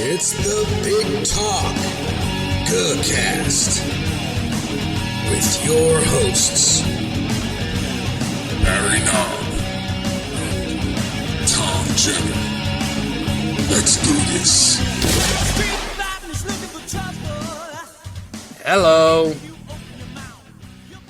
It's the Big Talk Guhcast with your hosts, Harry Knob, Tom Jenner. Let's do this. Hello.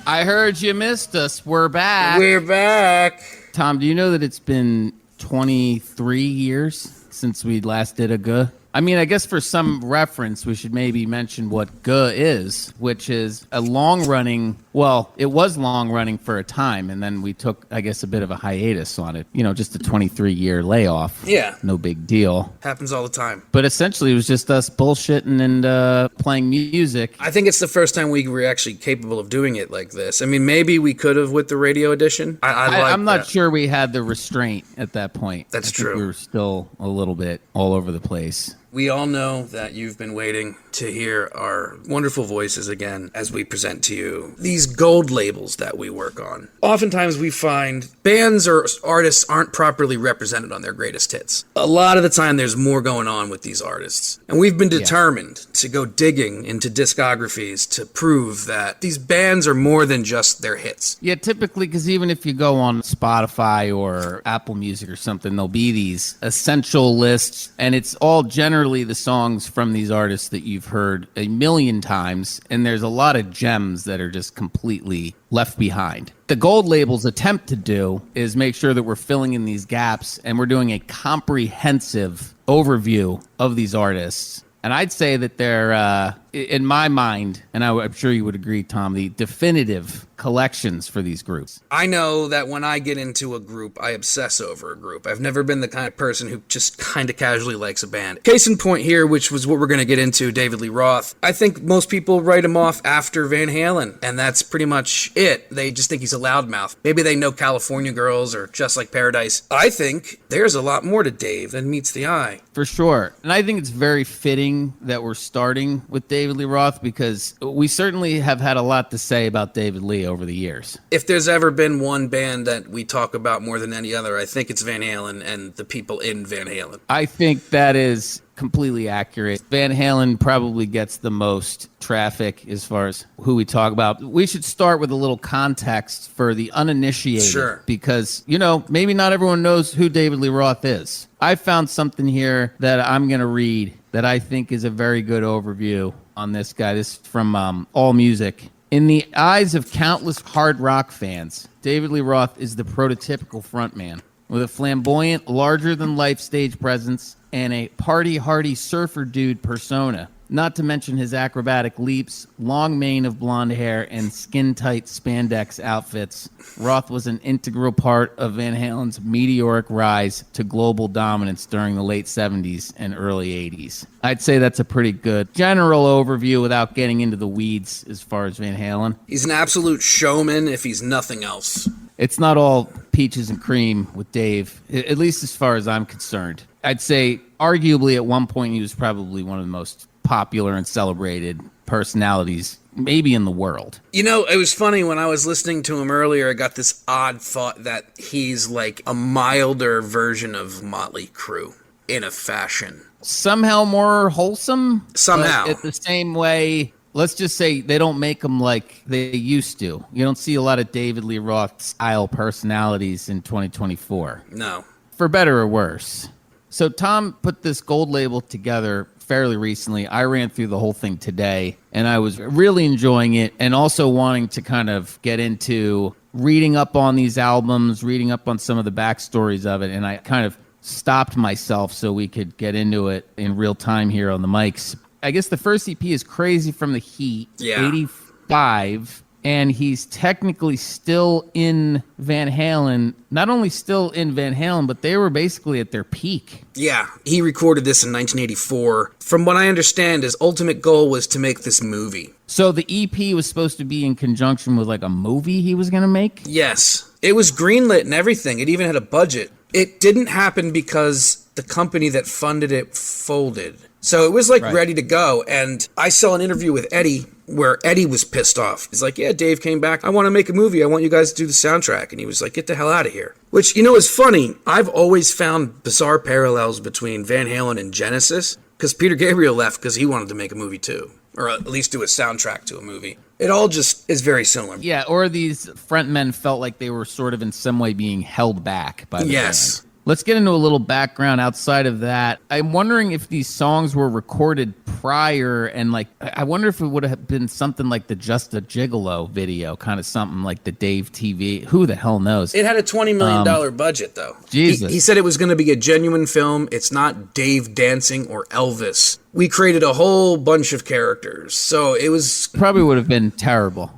I heard you missed us. We're back. We're back. Tom, do you know that it's been 23 years since we last did a Guh? I mean, I guess for some reference, we should maybe mention what Guh is, which is a long-running, well, it was long-running for a time, and then we took, I guess, a bit of a hiatus on it. You know, just a 23-year layoff. Yeah. No big deal. Happens all the time. But essentially, it was just us bullshitting and playing music. I think it's the first time we were actually capable of doing it like this. I mean, maybe we could have with the radio edition. I'm not sure we had the restraint at that point. That's I think true. We were still a little bit all over the place. We all know that you've been waiting to hear our wonderful voices again as we present to you these gold labels that we work on. Oftentimes we find bands or artists aren't properly represented on their greatest hits. A lot of the time there's more going on with these artists. And we've been determined to go digging into discographies to prove that these bands are more than just their hits. Yeah, typically, because even if you go on Spotify or Apple Music or something, there'll be these essential lists, and it's all generally the songs from these artists that you've heard a million times, and there's a lot of gems that are just completely left behind. The gold label's attempt to do is make sure that we're filling in these gaps, and we're doing a comprehensive overview of these artists. And I'd say that they're, in my mind, and I'm sure you would agree, Tom, the definitive collections for these groups. I know that when I get into a group, I obsess over a group. I've never been the kind of person who just kind of casually likes a band. Case in point here, which was what we're going to get into, David Lee Roth. I think most people write him off after Van Halen, and that's pretty much it. They just think he's a loudmouth. Maybe they know California Girls or Just Like Paradise. I think there's a lot more to Dave than meets the eye. For sure. And I think it's very fitting that we're starting with David Lee Roth because we certainly have had a lot to say about David Lee over the years. If there's ever been one band that we talk about more than any other, I think it's Van Halen and the people in Van Halen. I think that is completely accurate. Van Halen probably gets the most traffic as far as who we talk about. We should start with a little context for the uninitiated. Sure. Because, you know, maybe not everyone knows who David Lee Roth is. I found something here that I'm going to read that I think is a very good overview on this guy. This is from AllMusic. In the eyes of countless hard rock fans, David Lee Roth is the prototypical frontman. With a flamboyant, larger-than-life stage presence and a party-hardy surfer dude persona. Not to mention his acrobatic leaps, long mane of blonde hair, and skin-tight spandex outfits, Roth was an integral part of Van Halen's meteoric rise to global dominance during the late 70s and early 80s. I'd say that's a pretty good general overview without getting into the weeds as far as Van Halen. He's an absolute showman if he's nothing else. It's not all peaches and cream with Dave, at least as far as I'm concerned. I'd say, arguably, at one point, he was probably one of the most popular and celebrated personalities, maybe in the world. You know, it was funny when I was listening to him earlier, I got this odd thought that he's like a milder version of Mötley Crüe in a fashion. Somehow more wholesome? Somehow. But at the same way, let's just say they don't make them like they used to. You don't see a lot of David Lee Roth style personalities in 2024. No. For better or worse. So Tom put this gold label together fairly recently. I ran through the whole thing today, and I was really enjoying it and also wanting to kind of get into reading up on these albums, reading up on some of the backstories of it, and I kind of stopped myself so we could get into it in real time here on the mics. I guess the first EP is Crazy from the Heat, 85, and he's technically still in Van Halen. Not only still in Van Halen, but they were basically at their peak. Yeah, he recorded this in 1984. From what I understand, his ultimate goal was to make this movie. So the EP was supposed to be in conjunction with like a movie he was going to make? Yes. It was greenlit and everything. It even had a budget. It didn't happen because the company that funded it folded. So it was like ready to go. And I saw an interview with Eddie where Eddie was pissed off. He's like, yeah, Dave came back. I want to make a movie. I want you guys to do the soundtrack. And he was like, get the hell out of here. Which, you know, is funny. I've always found bizarre parallels between Van Halen and Genesis. because Peter Gabriel left because he wanted to make a movie too, or at least do a soundtrack to a movie. It all just is very similar. Yeah, or these frontmen felt like they were sort of in some way being held back by the band. Let's get into a little background outside of that. I'm wondering if these songs were recorded prior, and like, I wonder if it would have been something like the Just a Gigolo video, kind of something like the Dave TV. Who the hell knows? It had a $20 million budget, though. Jesus. He said it was going to be a genuine film. It's not Dave dancing or Elvis. We created a whole bunch of characters, so it was... Probably would have been terrible.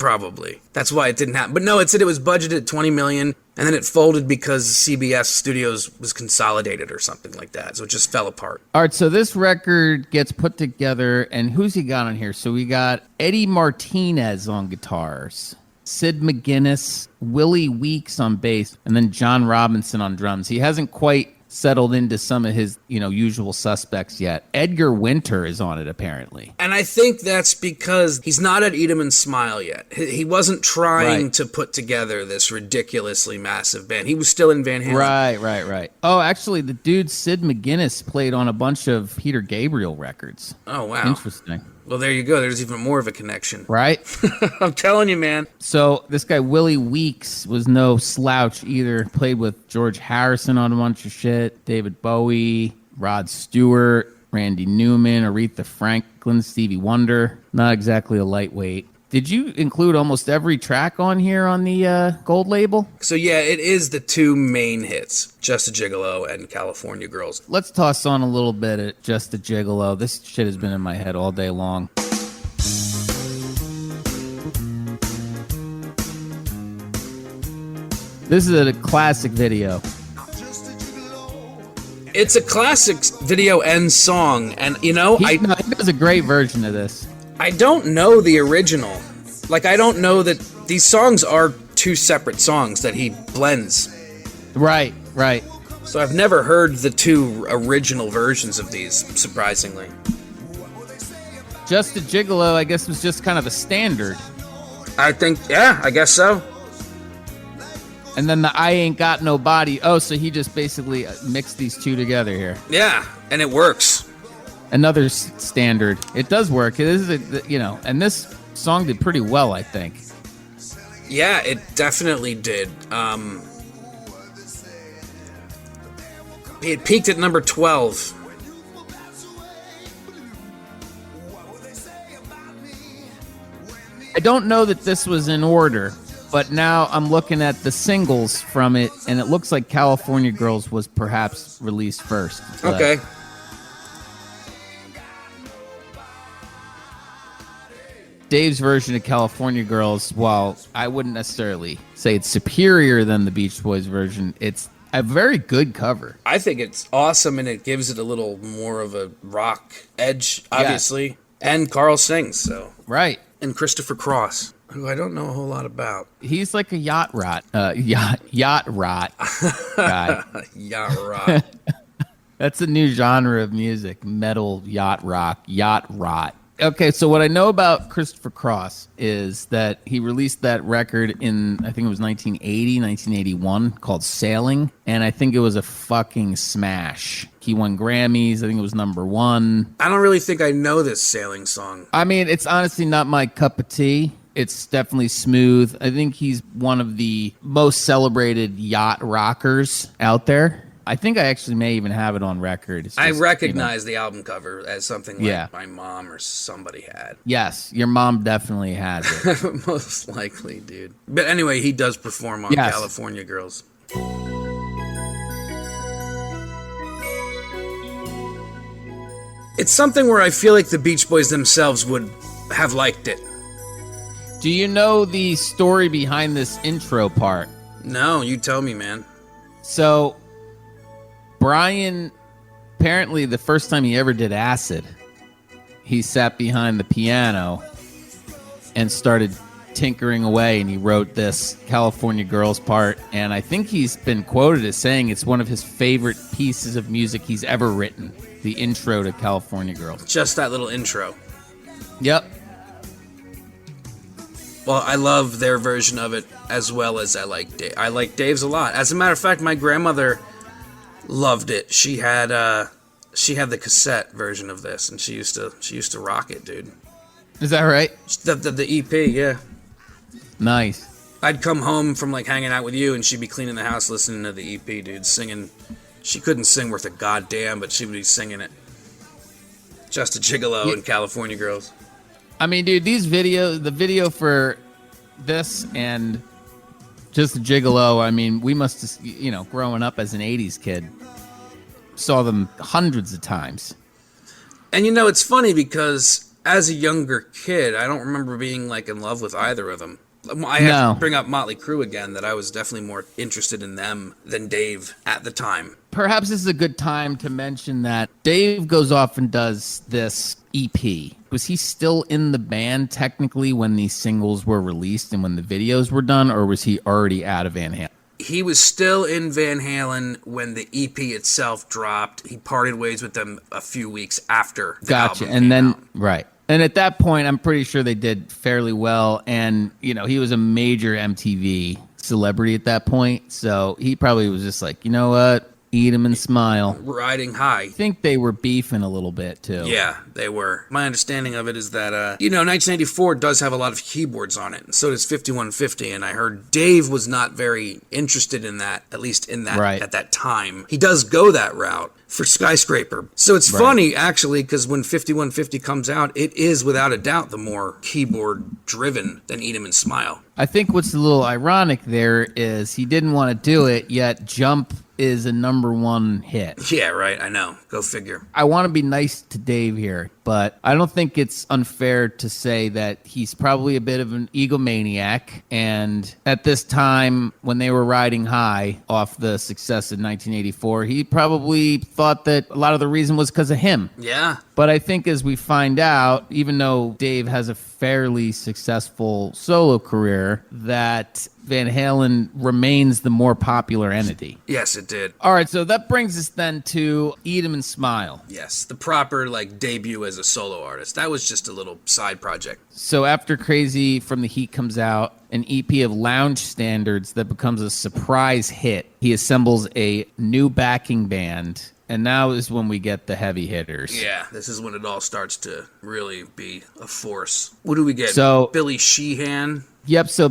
Probably. That's why it didn't happen. But no, it said it was budgeted $20 million, and then it folded because CBS Studios was consolidated or something like that, so it just fell apart. All right, so this record gets put together, and who's he got on here? So we got Eddie Martinez on guitars, Sid McGuinness, Willie Weeks on bass, and then John Robinson on drums. He hasn't quite settled into some of his, usual suspects yet. Edgar Winter is on it, apparently. And I think that's because he's not at Eat 'em and Smile yet. He wasn't trying to put together this ridiculously massive band. He was still in Van Halen. Right. Oh, actually, the dude Sid McGuinness played on a bunch of Peter Gabriel records. Oh, wow. Interesting. Well, there you go. There's even more of a connection. Right? I'm telling you, man. So this guy, Willie Weeks, was no slouch either. Played with George Harrison on a bunch of shit. David Bowie, Rod Stewart, Randy Newman, Aretha Franklin, Stevie Wonder. Not exactly a lightweight. Did you include almost every track on here on the gold label? So yeah, it is the two main hits, Just a Gigolo and California Girls. Let's toss on a little bit of Just a Gigolo. This shit has been in my head all day long. This is a classic video. It's a classic video and song, and he does a great version of this. I don't know the original. Like, I don't know that these songs are two separate songs that he blends. Right. So I've never heard the two original versions of these, surprisingly. Just a Gigolo, I guess, was just kind of a standard. I think, yeah, I guess so. And then the I Ain't Got No Body. Oh, so he just basically mixed these two together here. Yeah, and it works. Another standard. It does work. It is, and this song did pretty well, I think. Yeah, it definitely did. It peaked at number 12. I don't know that this was in order, but now I'm looking at the singles from it, and it looks like California Girls was perhaps released first. Okay. Dave's version of California Girls, while I wouldn't necessarily say it's superior than the Beach Boys version, it's a very good cover. I think it's awesome, and it gives it a little more of a rock edge, obviously. Yes. And Carl sings, so. Right. And Christopher Cross, who I don't know a whole lot about. He's like a yacht rot guy. Yacht rot. That's a new genre of music, metal yacht rock, yacht rot. Okay, so what I know about Christopher Cross is that he released that record in, I think it was 1980, 1981, called Sailing, and I think it was a fucking smash. He won Grammys. I think it was number 1. I don't really think I know this Sailing song. I mean, it's honestly not my cup of tea. It's definitely smooth. I think he's one of the most celebrated yacht rockers out there. I think I actually may even have it on record. Just, I recognize the album cover as something like my mom or somebody had. Yes, your mom definitely has it. Most likely, dude. But anyway, he does perform on California Girls. It's something where I feel like the Beach Boys themselves would have liked it. Do you know the story behind this intro part? No, you tell me, man. So, Brian, apparently the first time he ever did acid, he sat behind the piano and started tinkering away, and he wrote this California Girls part, and I think he's been quoted as saying it's one of his favorite pieces of music he's ever written, the intro to California Girls. Just that little intro. Yep. Well, I love their version of it as well as I like Dave. I like Dave's a lot. As a matter of fact, my grandmother loved it. She had she had the cassette version of this, and she used to rock it, dude. Is that right? The EP, yeah. Nice. I'd come home from like hanging out with you, and she'd be cleaning the house listening to the EP, dude, singing. She couldn't sing worth a goddamn, but she would be singing it. Just a Gigolo and California Girls. I mean, dude, the video for this and just the Gigolo, I mean, we must have, growing up as an 80s kid, saw them hundreds of times. And it's funny because as a younger kid, I don't remember being like in love with either of them. I have to bring up Mötley Crüe again, that I was definitely more interested in them than Dave at the time. Perhaps this is a good time to mention that Dave goes off and does this EP. Was he still in the band technically when these singles were released and when the videos were done, or was he already out of Van Halen? He was still in Van Halen when the EP itself dropped. He parted ways with them a few weeks after the album came out. Right. And at that point, I'm pretty sure they did fairly well. And, he was a major MTV celebrity at that point. So he probably was just like, you know what? Eat 'em and smile. Riding high. I think they were beefing a little bit, too. Yeah, they were. My understanding of it is that, 1984 does have a lot of keyboards on it. And so does 5150. And I heard Dave was not very interested in that, at least in that at that time. He does go that route for Skyscraper. So it's funny, actually, because when 5150 comes out, it is without a doubt the more keyboard driven than Eat 'em and Smile. I think what's a little ironic there is he didn't want to do it, yet Jump is a #1 hit. Yeah, right. I know. Go figure. I want to be nice to Dave here, but I don't think it's unfair to say that he's probably a bit of an egomaniac. And at this time, when they were riding high off the success of 1984, he probably thought that a lot of the reason was because of him. Yeah. But I think as we find out, even though Dave has a fairly successful solo career, that Van Halen remains the more popular entity. Yes, it did. All right, so that brings us then to Eat 'em and Smile. Yes, the proper debut as a solo artist. That was just a little side project. So after Crazy from the Heat comes out, an EP of lounge standards that becomes a surprise hit, he assembles a new backing band. And now is when we get the heavy hitters. Yeah, this is when it all starts to really be a force. What do we get? So Billy Sheehan. Yep, so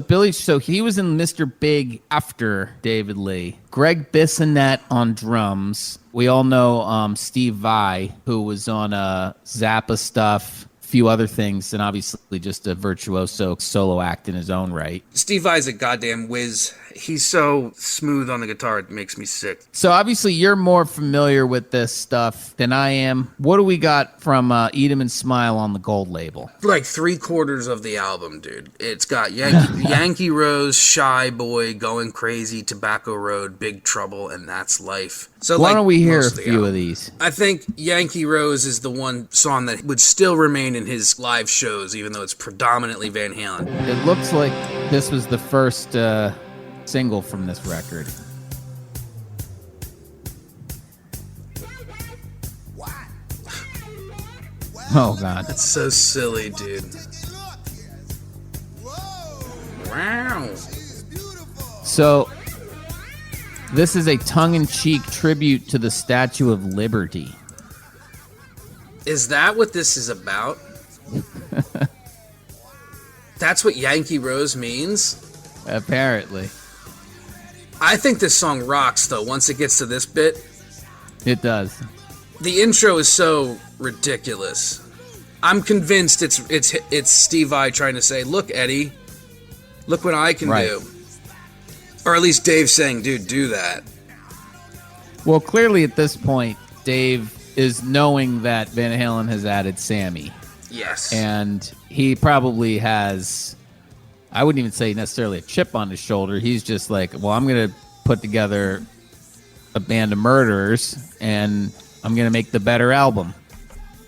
he was in Mr. Big after David Lee. Greg Bissonette on drums. We all know Steve Vai, who was on Zappa stuff, a few other things, and obviously just a virtuoso solo act in his own right. Steve Vai's a goddamn whiz. He's so smooth on the guitar, it makes me sick. So obviously you're more familiar with this stuff than I am. What do we got from Eat 'em and Smile on the gold label? Like 3/4 of the album, dude. It's got Yankee Rose, Shyboy, Goin Crazy, Tobacco Road, Big Trouble, and That's Life. So why don't we hear a few few of these? I think Yankee Rose is the one song that would still remain in his live shows, even though it's predominantly Van Halen. It looks like this was the first single from this record. Oh, God. That's so silly, dude. Wow. So, this is a tongue-in-cheek tribute to the Statue of Liberty. Is that what this is about? That's what Yankee Rose means? Apparently. I think this song rocks, though, once it gets to this bit. It does. The intro is so ridiculous. I'm convinced it's Steve Vai trying to say, "Look, Eddie, look what I can do." Or at least Dave saying, "Dude, do that." Well, clearly at this point, Dave is knowing that Van Halen has added Sammy. Yes. And he probably has, I wouldn't even say necessarily a chip on his shoulder. He's just like, well, I'm going to put together a band of murderers and I'm going to make the better album.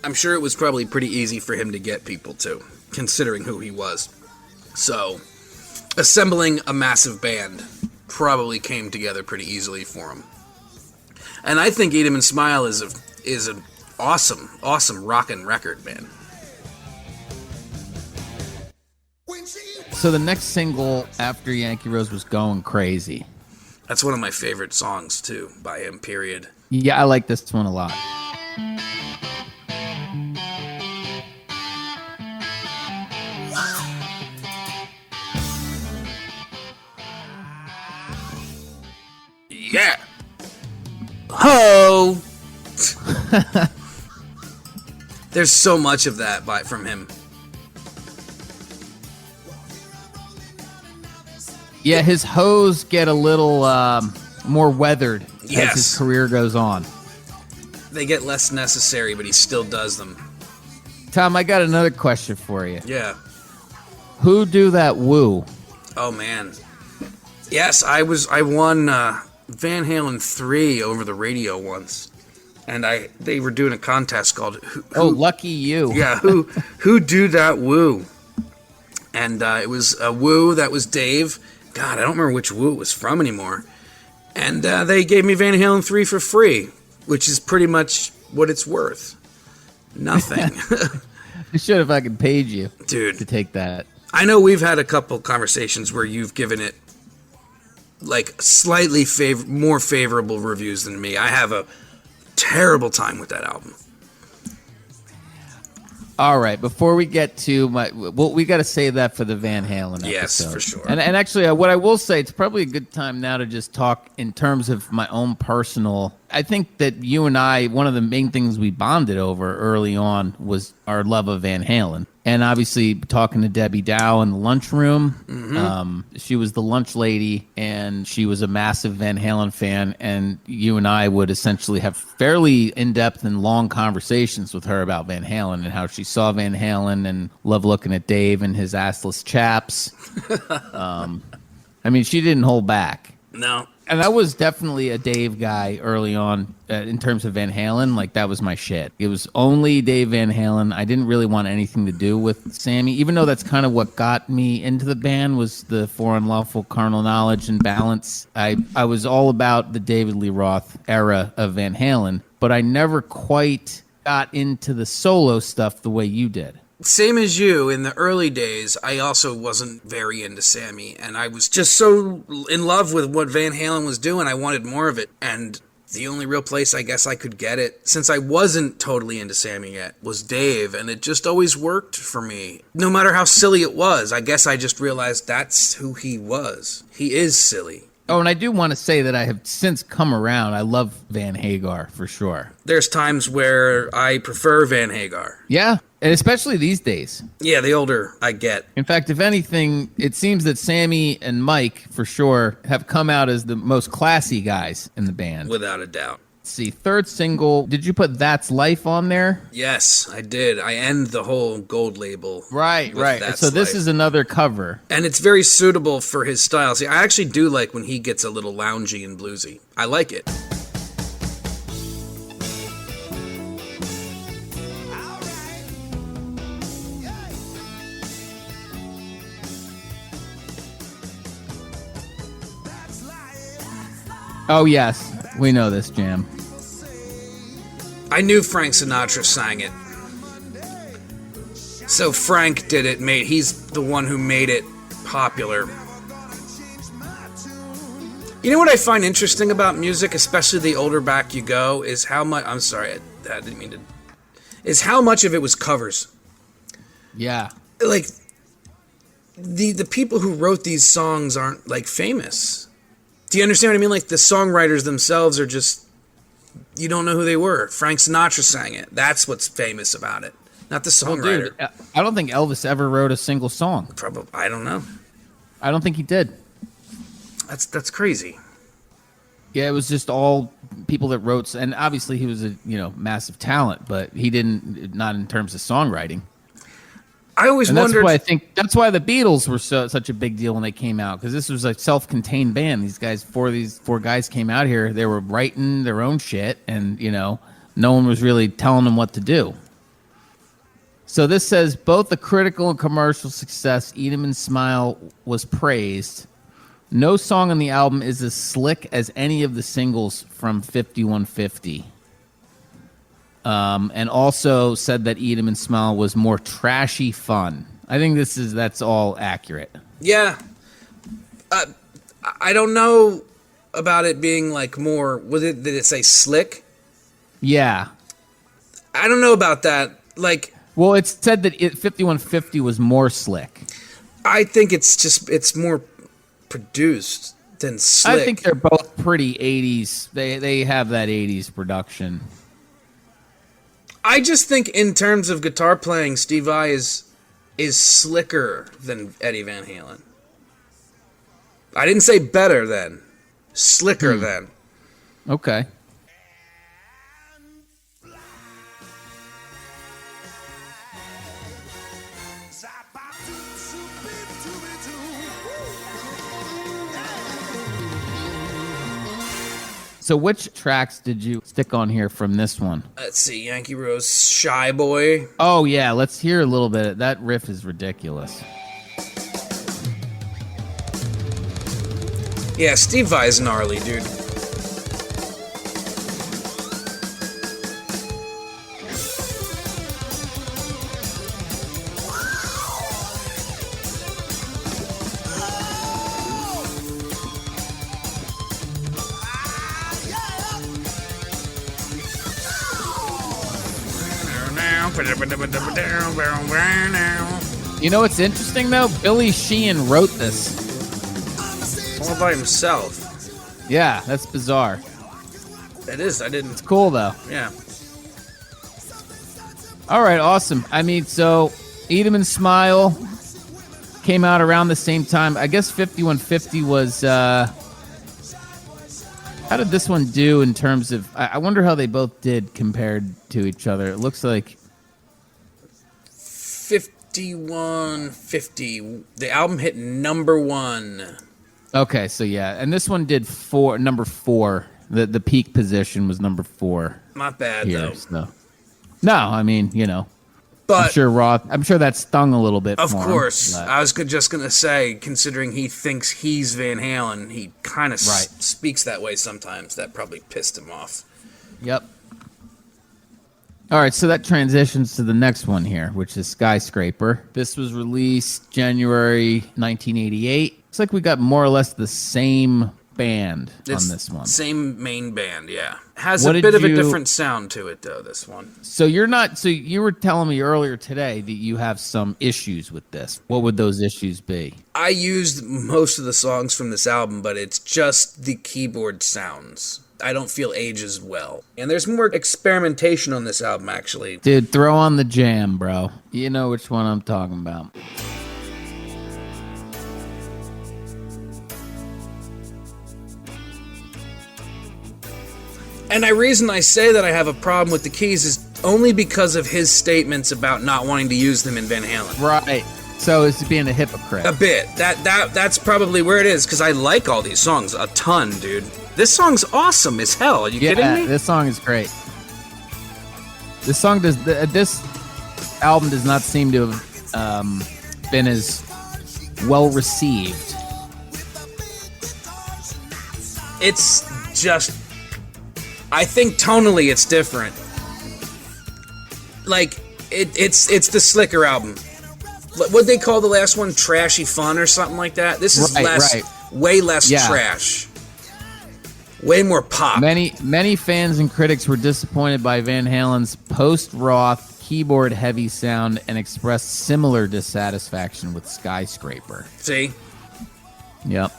I'm sure it was probably pretty easy for him to get people to, considering who he was. So, assembling a massive band probably came together pretty easily for him. And I think Eat 'em and Smile is an awesome rockin' record, man. So the next single after Yankee Rose was Goin Crazy. That's one of my favorite songs, too, by him, period. Yeah, I like this one a lot. Yeah. Ho! There's so much of that from him. Yeah, his hoes get a little more weathered as his career goes on. They get less necessary, but he still does them. Tom, I got another question for you. Yeah. Who do that woo? Oh, man. Yes, I won Van Halen 3 over the radio once. And they were doing a contest called Oh, lucky you. Yeah, who do that woo? And it was a woo that was Dave. God, I don't remember which woo it was from anymore. And they gave me Van Halen 3 for free, which is pretty much what it's worth. Nothing. I should have fucking paid you, dude, to take that. I know we've had a couple conversations where you've given it like slightly more favorable reviews than me. I have a terrible time with that album. All right, before we get to we got to save that for the Van Halen episode. Yes, for sure. And actually, what I will say, it's probably a good time now to just talk in terms of my own personal. I think that you and I, one of the main things we bonded over early on was our love of Van Halen. And obviously, talking to Debbie Dow in the lunchroom, she was the lunch lady, and she was a massive Van Halen fan. And you and I would essentially have fairly in-depth and long conversations with her about Van Halen and how she saw Van Halen and loved looking at Dave and his assless chaps. I mean, she didn't hold back. No. And I was definitely a Dave guy early on in terms of Van Halen. Like, that was my shit. It was only Dave Van Halen. I didn't really want anything to do with Sammy, even though that's kind of what got me into the band was the For Unlawful Carnal Knowledge and Balance. I was all about the David Lee Roth era of Van Halen, but I never quite got into the solo stuff the way you did. Same as you, in the early days, I also wasn't very into Sammy, and I was just so in love with what Van Halen was doing, I wanted more of it, and the only real place I guess I could get it, since I wasn't totally into Sammy yet, was Dave, and it just always worked for me. No matter how silly it was, I guess I just realized that's who he was. He is silly. Oh, and I do want to say that I have since come around. I love Van Hagar, for sure. There's times where I prefer Van Hagar. Yeah, and especially these days. Yeah, the older I get. In fact, if anything, it seems that Sammy and Mike, for sure, have come out as the most classy guys in the band. Without a doubt. Let's see, third single, did you put That's Life on there? Yes, I did. I end the whole gold label. Right. So this is another cover. And it's very suitable for his style. See, I actually do like when he gets a little loungy and bluesy. I like it. Oh, yes. We know this jam. I knew Frank Sinatra sang it. So Frank did it. He's the one who made it popular. You know what I find interesting about music, especially the older back you go, is how much... I'm sorry, I didn't mean to... Is how much of it was covers. Yeah. Like, the people who wrote these songs aren't, like, famous. Do you understand what I mean? Like, the songwriters themselves are just... You don't know who they were. Frank Sinatra sang it. That's what's famous about it. Not the songwriter. Dude, I don't think Elvis ever wrote a single song. Probably. I don't know. I don't think he did. That's crazy. Yeah, it was just all people that wrote, and obviously he was a massive talent, but he didn't, not in terms of songwriting. I always wondered. That's why the Beatles were such a big deal when they came out, because this was a self-contained band. These four guys came out here. They were writing their own shit, and no one was really telling them what to do. So this says both the critical and commercial success, Eat 'Em and Smile, was praised. No song on the album is as slick as any of the singles from 5150. And also said that Eat 'Em and Smile was more trashy fun. I think that's all accurate. Yeah. I don't know about it being like more... Did it say slick? Yeah. I don't know about that. Like, Well, it's said that 5150 was more slick. I think it's more produced than slick. I think they're both pretty 80s. They have that 80s production. I just think in terms of guitar playing, Steve Vai is slicker than Eddie Van Halen. I didn't say better than. Slicker than. Okay. So which tracks did you stick on here from this one? Let's see, Yankee Rose, Shyboy. Oh, yeah, let's hear a little bit. That riff is ridiculous. Yeah, Steve Vai's gnarly, dude. All You know what's interesting, though? Billy Sheehan wrote this. by himself. Yeah, that's bizarre. It is. I didn't. It's cool, though. Yeah. All right, awesome. I mean, so Eat 'Em and Smile came out around the same time. I guess 5150 was... how did this one do in terms of... I wonder how they both did compared to each other. It looks like... 5150. The album hit number 1. Okay, so yeah. And this one did number 4. The peak position was number 4. Not bad, Here, though. so. No, I mean, you know. But I'm sure that stung a little bit of for him, course. but- I was just going to say, considering he thinks he's Van Halen, he kind of Right. speaks that way sometimes. That probably pissed him off. Yep. All right, so that transitions to the next one here, which is Skyscraper. This was released January 1988. Looks like we got more or less the same band It's on this one. Same main band, yeah. Has What a did bit of a you- different sound to it, though, this one. So you were telling me earlier today that you have some issues with this. What would those issues be? I used most of the songs from this album, but it's just the keyboard sounds. I don't feel ages well. And there's more experimentation on this album, actually. Dude, throw on the jam, bro. You know which one I'm talking about. And the reason I say that I have a problem with the keys is only because of his statements about not wanting to use them in Van Halen. Right. So it's being a hypocrite. A bit. That's probably where it is, because I like all these songs a ton, dude. This song's awesome as hell. Are you kidding me? This song is great. This album does not seem to have been as well received. It's just... I think tonally it's different. Like, it's the slicker album. What'd they call the last one? Trashy Fun or something like that? This is way less trash. Way more pop. Many fans and critics were disappointed by Van Halen's post-Roth keyboard-heavy sound and expressed similar dissatisfaction with Skyscraper. See? Yep.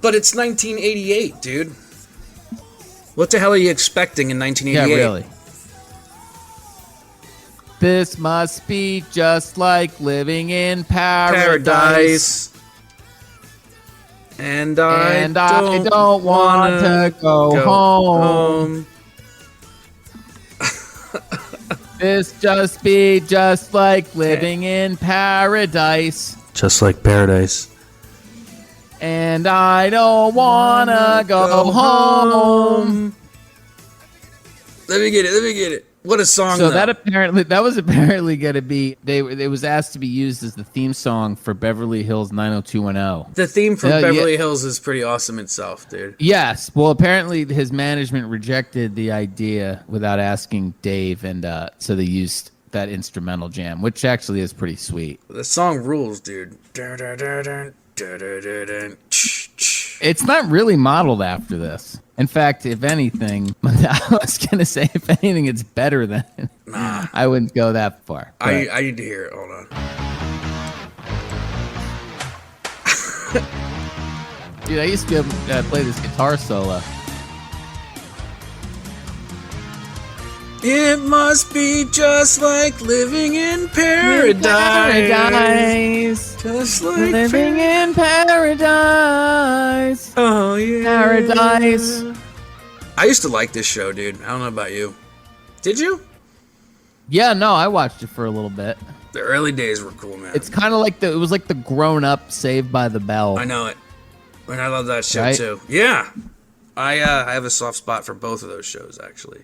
But it's 1988, dude. What the hell are you expecting in 1988? Yeah, really. This must be just like living in paradise. And I don't want to go home. This just be just like living in paradise. Just like paradise. And I don't want to go home. Let me get it. What a song, So though. that was apparently going to be, it was asked to be used as the theme song for Beverly Hills 90210. The theme from Beverly Hills is pretty awesome itself, dude. Yes. Well, apparently his management rejected the idea without asking Dave, and so they used that instrumental jam, which actually is pretty sweet. The song rules, dude. It's not really modeled after this. In fact, if anything, I was going to say, if anything, it's better than. I wouldn't go that far. I need to hear it. Hold on. Dude, I used to be able to play this guitar solo. It must be just like living in paradise. Just like living in paradise. Oh, yeah. Paradise. I used to like this show, dude. I don't know about you. Did you? Yeah, no, I watched it for a little bit. The early days were cool, man. It's kind of like it was like the grown-up Saved by the Bell. I know it. And I love that show, Right? too. Yeah. I have a soft spot for both of those shows, actually.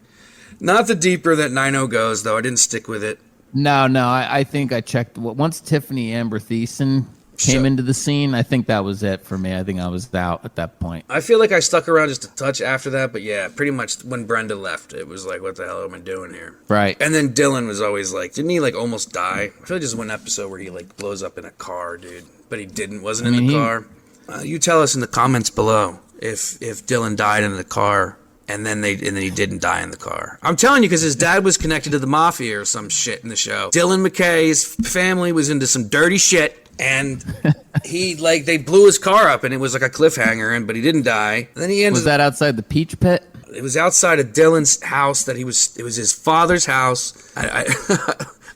Not the deeper that 9-0 goes, though. I didn't stick with it. No, I think I checked. Once Tiffany Amber Thiessen came into the scene, I think that was it for me. I think I was out at that point. I feel like I stuck around just a touch after that, but yeah, pretty much when Brenda left, it was like, what the hell am I doing here? Right. And then Dylan was always like, didn't he like almost die? I feel like there's one episode where he like blows up in a car, dude. But he didn't, wasn't in the car. You tell us in the comments below if Dylan died in the car. And then he didn't die in the car. I'm telling you, because his dad was connected to the mafia or some shit in the show. Dylan McKay's family was into some dirty shit, and they blew his car up, and it was like a cliffhanger. But he didn't die. And then he ended. Was that outside the Peach Pit? It was outside of Dylan's house. It was his father's house.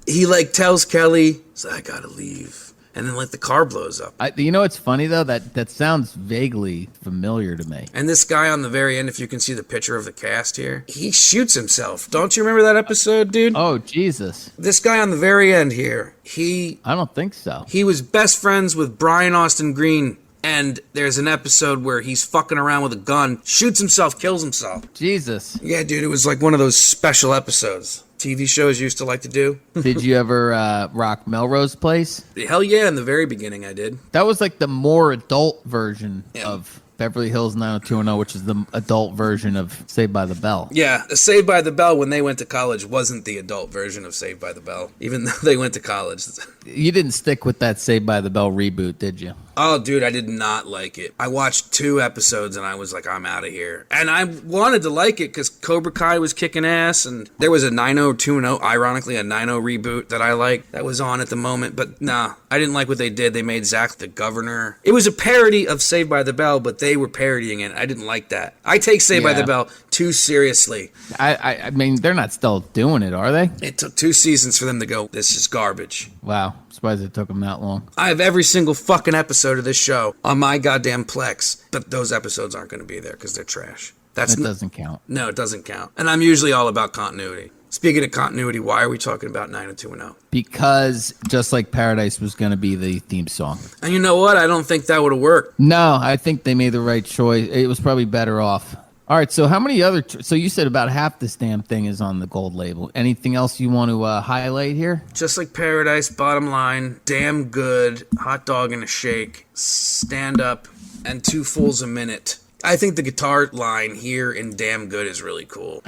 He like tells Kelly, "I gotta leave." And then, like, the car blows up. You know what's funny, though? That sounds vaguely familiar to me. And this guy on the very end, if you can see the picture of the cast here, he shoots himself. Don't you remember that episode, dude? Oh, Jesus. This guy on the very end here, I don't think so. He was best friends with Brian Austin Green. And there's an episode where he's fucking around with a gun, shoots himself, kills himself. Jesus. Yeah, dude, it was like one of those special episodes TV shows used to like to do. Did you ever rock Melrose Place? Hell yeah, in the very beginning I did. That was like the more adult version of Beverly Hills 90210, which is the adult version of Saved by the Bell. Yeah, Saved by the Bell when they went to college wasn't the adult version of Saved by the Bell, even though they went to college. You didn't stick with that Saved by the Bell reboot, did you? Oh, dude, I did not like it. I watched 2 episodes and I was like, I'm out of here. And I wanted to like it because Cobra Kai was kicking ass, and there was a 90210, ironically, a 9-0 reboot that I liked that was on at the moment. But nah, I didn't like what they did. They made Zach the governor. It was a parody of Saved by the Bell, but they were parodying it. I didn't like that. I take Saved by the Bell too seriously. I mean, they're not still doing it, are they? It took 2 seasons for them to go, this is garbage. Wow. Surprised it took them that long. I have every single fucking episode of this show on my goddamn Plex, but those episodes aren't going to be there because they're trash. That doesn't count. No, it doesn't count. And I'm usually all about continuity. Speaking of continuity, why are we talking about 90210? Because Just Like Paradise was going to be the theme song. And you know what? I don't think that would have worked. No, I think they made the right choice. It was probably better off. All right, so how many other... So you said about half this damn thing is on the gold label. Anything else you want to highlight here? Just Like Paradise, Bottom Line, Damn Good, Hot Dog and a Shake, Stand Up, and 2 Fools a Minute. I think the guitar line here in Damn Good is really cool.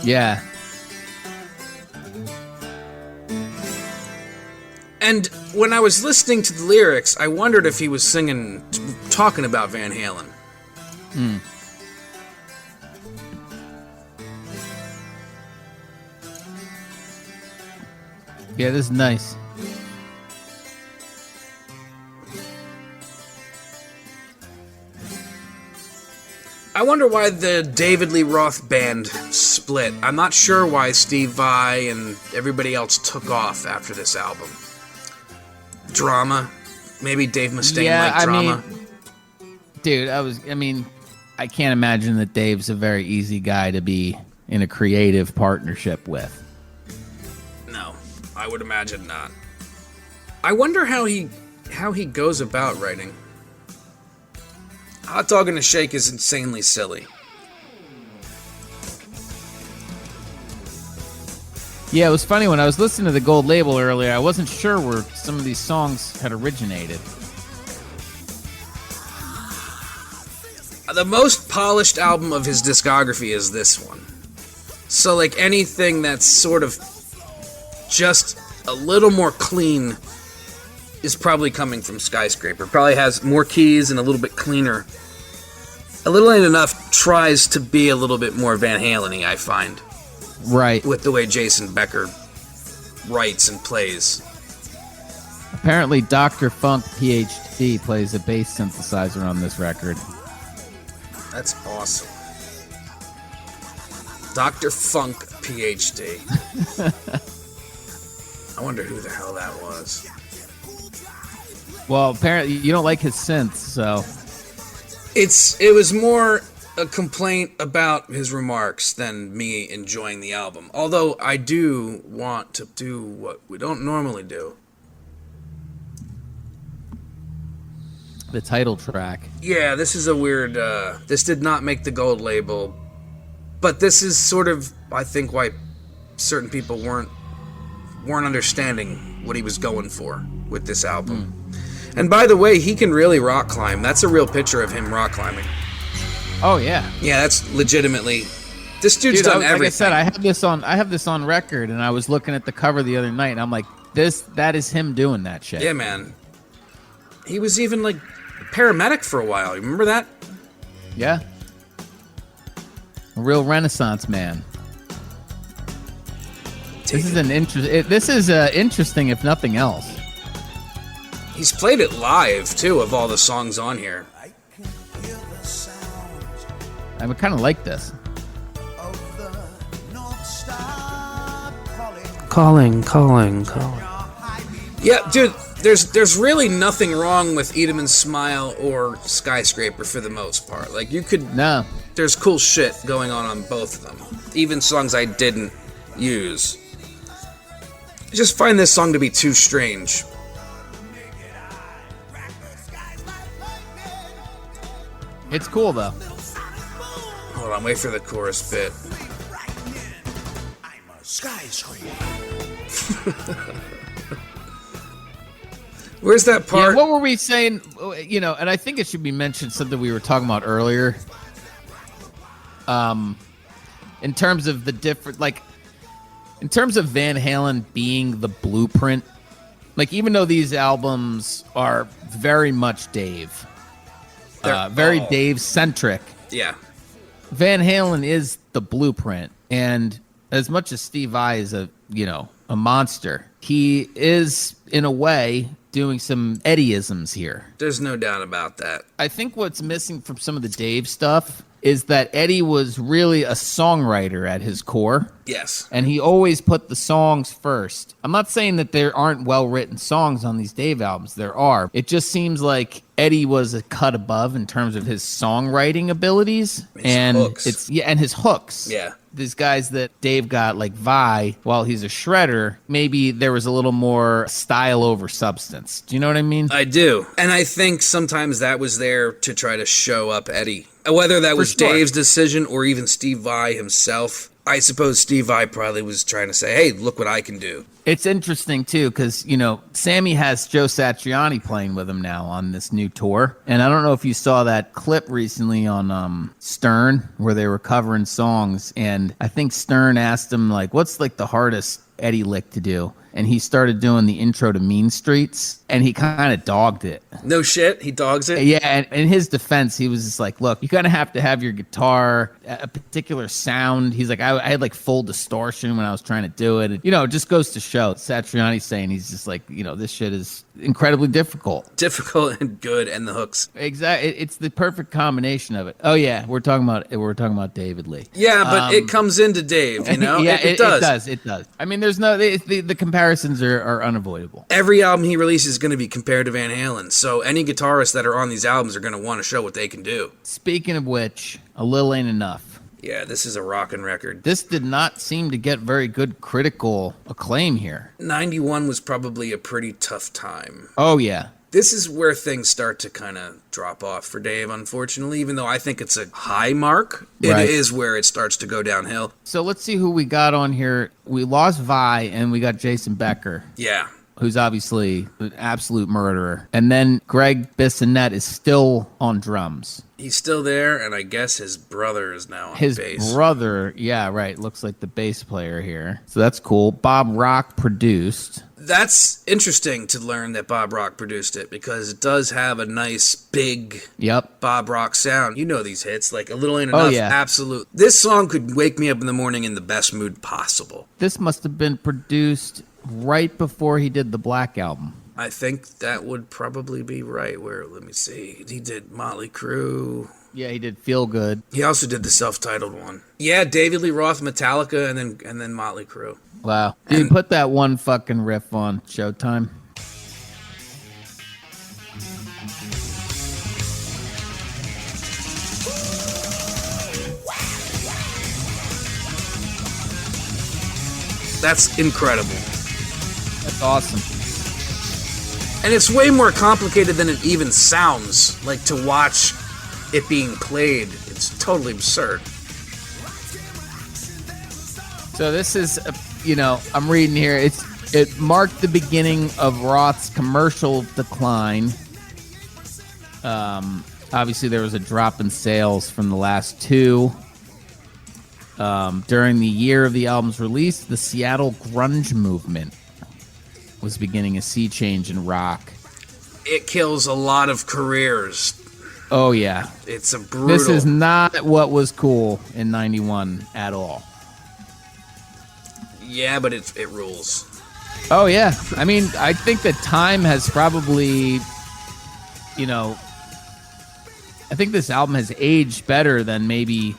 Yeah. And when I was listening to the lyrics, I wondered if he was talking about Van Halen. Yeah, this is nice. I wonder why the David Lee Roth band split. I'm not sure why Steve Vai and everybody else took off after this album. Drama. Maybe Dave Mustaine liked drama. Dude, I can't imagine that Dave's a very easy guy to be in a creative partnership with. No, I would imagine not. I wonder how he goes about writing. Hot Dog and a Shake is insanely silly. Yeah, it was funny when I was listening to the gold label earlier, I wasn't sure where some of these songs had originated. The most polished album of his discography is this one. So, like, anything that's sort of just a little more clean is probably coming from Skyscraper. Probably has more keys and a little bit cleaner A Lil Aint Enough tries to be a little bit more Van Halen-y, I find. Right. With the way Jason Becker writes and plays. Apparently, Dr. Funk PhD plays a bass synthesizer on this record. That's awesome. Dr. Funk PhD. I wonder who the hell that was. Well, apparently you don't like his synths, so... It was more a complaint about his remarks than me enjoying the album. Although I do want to do what we don't normally do. The title track. Yeah, this is a weird... this did not make the gold label. But this is sort of, I think, why certain people weren't understanding what he was going for with this album. And by the way, he can really rock climb. That's a real picture of him rock climbing. Oh yeah. Yeah, that's legitimately. This dude's done everything. Like I said, I have this on record, and I was looking at the cover the other night, and I'm like, that is him doing that shit. Yeah, man. He was even like a paramedic for a while. You remember that? Yeah. A real Renaissance man. This is interesting, if nothing else. He's played it live too, of all the songs on here. I would kind of like this. Calling. Yeah, dude, there's really nothing wrong with Eat 'Em and Smile or Skyscraper for the most part. Like, you could... No. There's cool shit going on both of them. Even songs I didn't use. I just find this song to be too strange. It's cool, though. Hold on, wait for the chorus bit. Where's that part? Yeah, what were we saying? You know, and I think it should be mentioned, something we were talking about earlier. In terms of the different, like, in terms of Van Halen being the blueprint, like, even though these albums are very much Dave, very Dave-centric. Yeah. Van Halen is the blueprint, and as much as Steve Vai is a monster, he is, in a way, doing some Eddieisms here. There's no doubt about that. I think what's missing from some of the Dave stuff is that Eddie was really a songwriter at his core. Yes. And he always put the songs first. I'm not saying that there aren't well-written songs on these Dave albums. There are. It just seems like Eddie was a cut above in terms of his songwriting abilities. His hooks. And his hooks. Yeah. These guys that Dave got, like Vai, while he's a shredder, maybe there was a little more style over substance. Do you know what I mean? I do. And I think sometimes that was there to try to show up Eddie. Whether that was Dave's decision or even Steve Vai himself. I suppose Steve Vai probably was trying to say, hey, look what I can do. It's interesting, too, because, Sammy has Joe Satriani playing with him now on this new tour. And I don't know if you saw that clip recently on Stern where they were covering songs. And I think Stern asked him, like, what's, like, the hardest Eddie lick to do? And he started doing the intro to Mean Streets, and he kind of dogged it. No shit? He dogs it? Yeah, and in his defense, he was just like, look, you kind of have to have your guitar, a particular sound. He's like, I had like full distortion when I was trying to do it. And, it just goes to show. Satriani's saying he's just like, this shit is incredibly difficult. Difficult and good, and the hooks. Exactly. It's the perfect combination of it. Oh, yeah, we're talking about David Lee. Yeah, but it comes into Dave, Yeah, it does. It does. I mean, there's no, the comparisons are unavoidable. Every album he releases is going to be compared to Van Halen, so any guitarists that are on these albums are going to want to show what they can do. Speaking of which, A Lil Aint Enough. Yeah, this is a rockin' record. This did not seem to get very good critical acclaim here. 91 was probably a pretty tough time. Oh, yeah. This is where things start to kind of drop off for Dave, unfortunately, even though I think it's a high mark. Right. It is where it starts to go downhill. So let's see who we got on here. We lost Vai, and we got Jason Becker. Yeah. Who's obviously an absolute murderer. And then Greg Bissonette is still on drums. He's still there, and I guess his brother is now on bass. His brother, yeah, right. Looks like the bass player here. So that's cool. Bob Rock produced. That's interesting to learn that Bob Rock produced it, because it does have a nice, big Bob Rock sound. You know these hits, like A Little Ain't Enough, absolute. This song could wake me up in the morning in the best mood possible. This must have been produced right before he did the Black Album. I think that would probably be right. Let me see. He did Mötley Crüe. Yeah, he did Feel Good. He also did the self-titled one. Yeah, David Lee Roth, Metallica, and then Mötley Crüe. Wow. Dude, put that one fucking riff on Showtime. That's incredible. That's awesome. And it's way more complicated than it even sounds. Like, to watch it being played, it's totally absurd. So this is, I'm reading here. It marked the beginning of Roth's commercial decline. Obviously, there was a drop in sales from the last two. During the year of the album's release, the Seattle grunge movement was beginning a sea change in rock. It kills a lot of careers. Oh, yeah. It's a brutal... This is not what was cool in 91 at all. Yeah, but it rules. Oh, yeah. I mean, I think that time has probably, I think this album has aged better than maybe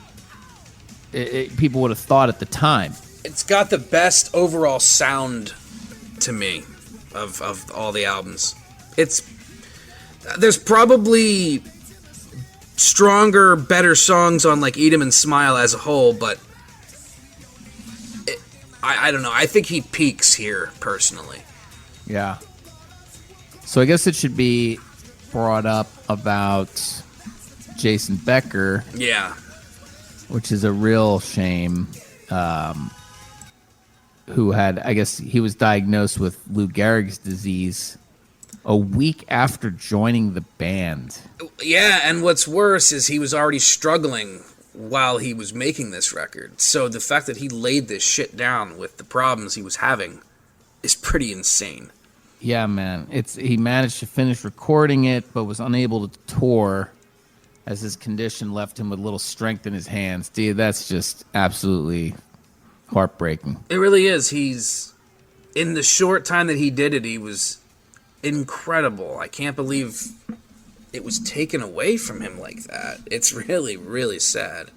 people would have thought at the time. It's got the best overall sound to me of all the albums. There's probably stronger, better songs on like Eat 'Em and Smile as a whole, but I don't know. I think he peaks here, personally. Yeah. So I guess it should be brought up about Jason Becker. Yeah. Which is a real shame. Who had, I guess he was diagnosed with Lou Gehrig's disease a week after joining the band. Yeah, and what's worse is he was already struggling while he was making this record. So the fact that he laid this shit down with the problems he was having is pretty insane. Yeah, man. He managed to finish recording it, but was unable to tour as his condition left him with little strength in his hands. Dude, that's just absolutely heartbreaking. It really is. In the short time that he did it, he was incredible. I can't believe it was taken away from him like that. It's really, really sad.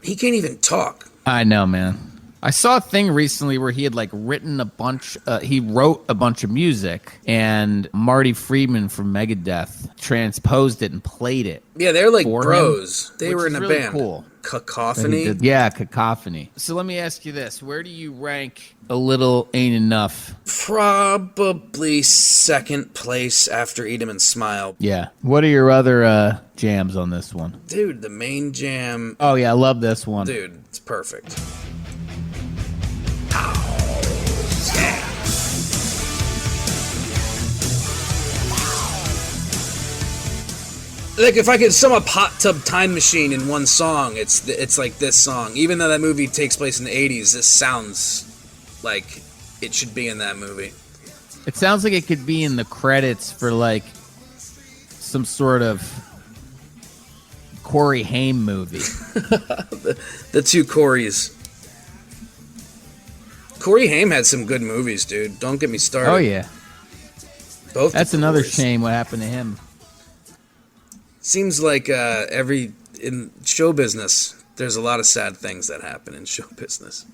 He can't even talk. I know, man. I saw a thing recently where he had written a bunch. He wrote a bunch of music, and Marty Friedman from Megadeth transposed it and played it. Yeah, they're like bros. They were in a really band. Cool. Cacophony. Yeah, Cacophony. So let me ask you this: where do you rank A Little Ain't Enough? Probably second place after Eat 'Em and Smile. Yeah. What are your other jams on this one? Dude, the main jam. Oh yeah, I love this one. Dude, it's perfect. Like, if I could sum up Hot Tub Time Machine in one song, it's like this song. Even though that movie takes place in the 80s, this sounds like it should be in that movie. It sounds like it could be in the credits for some sort of Corey Haim movie. the two Coreys. Corey Haim had some good movies, dude. Don't get me started. Oh yeah. Both. That's another shame what happened to him. Seems like in show business, there's a lot of sad things that happen in show business.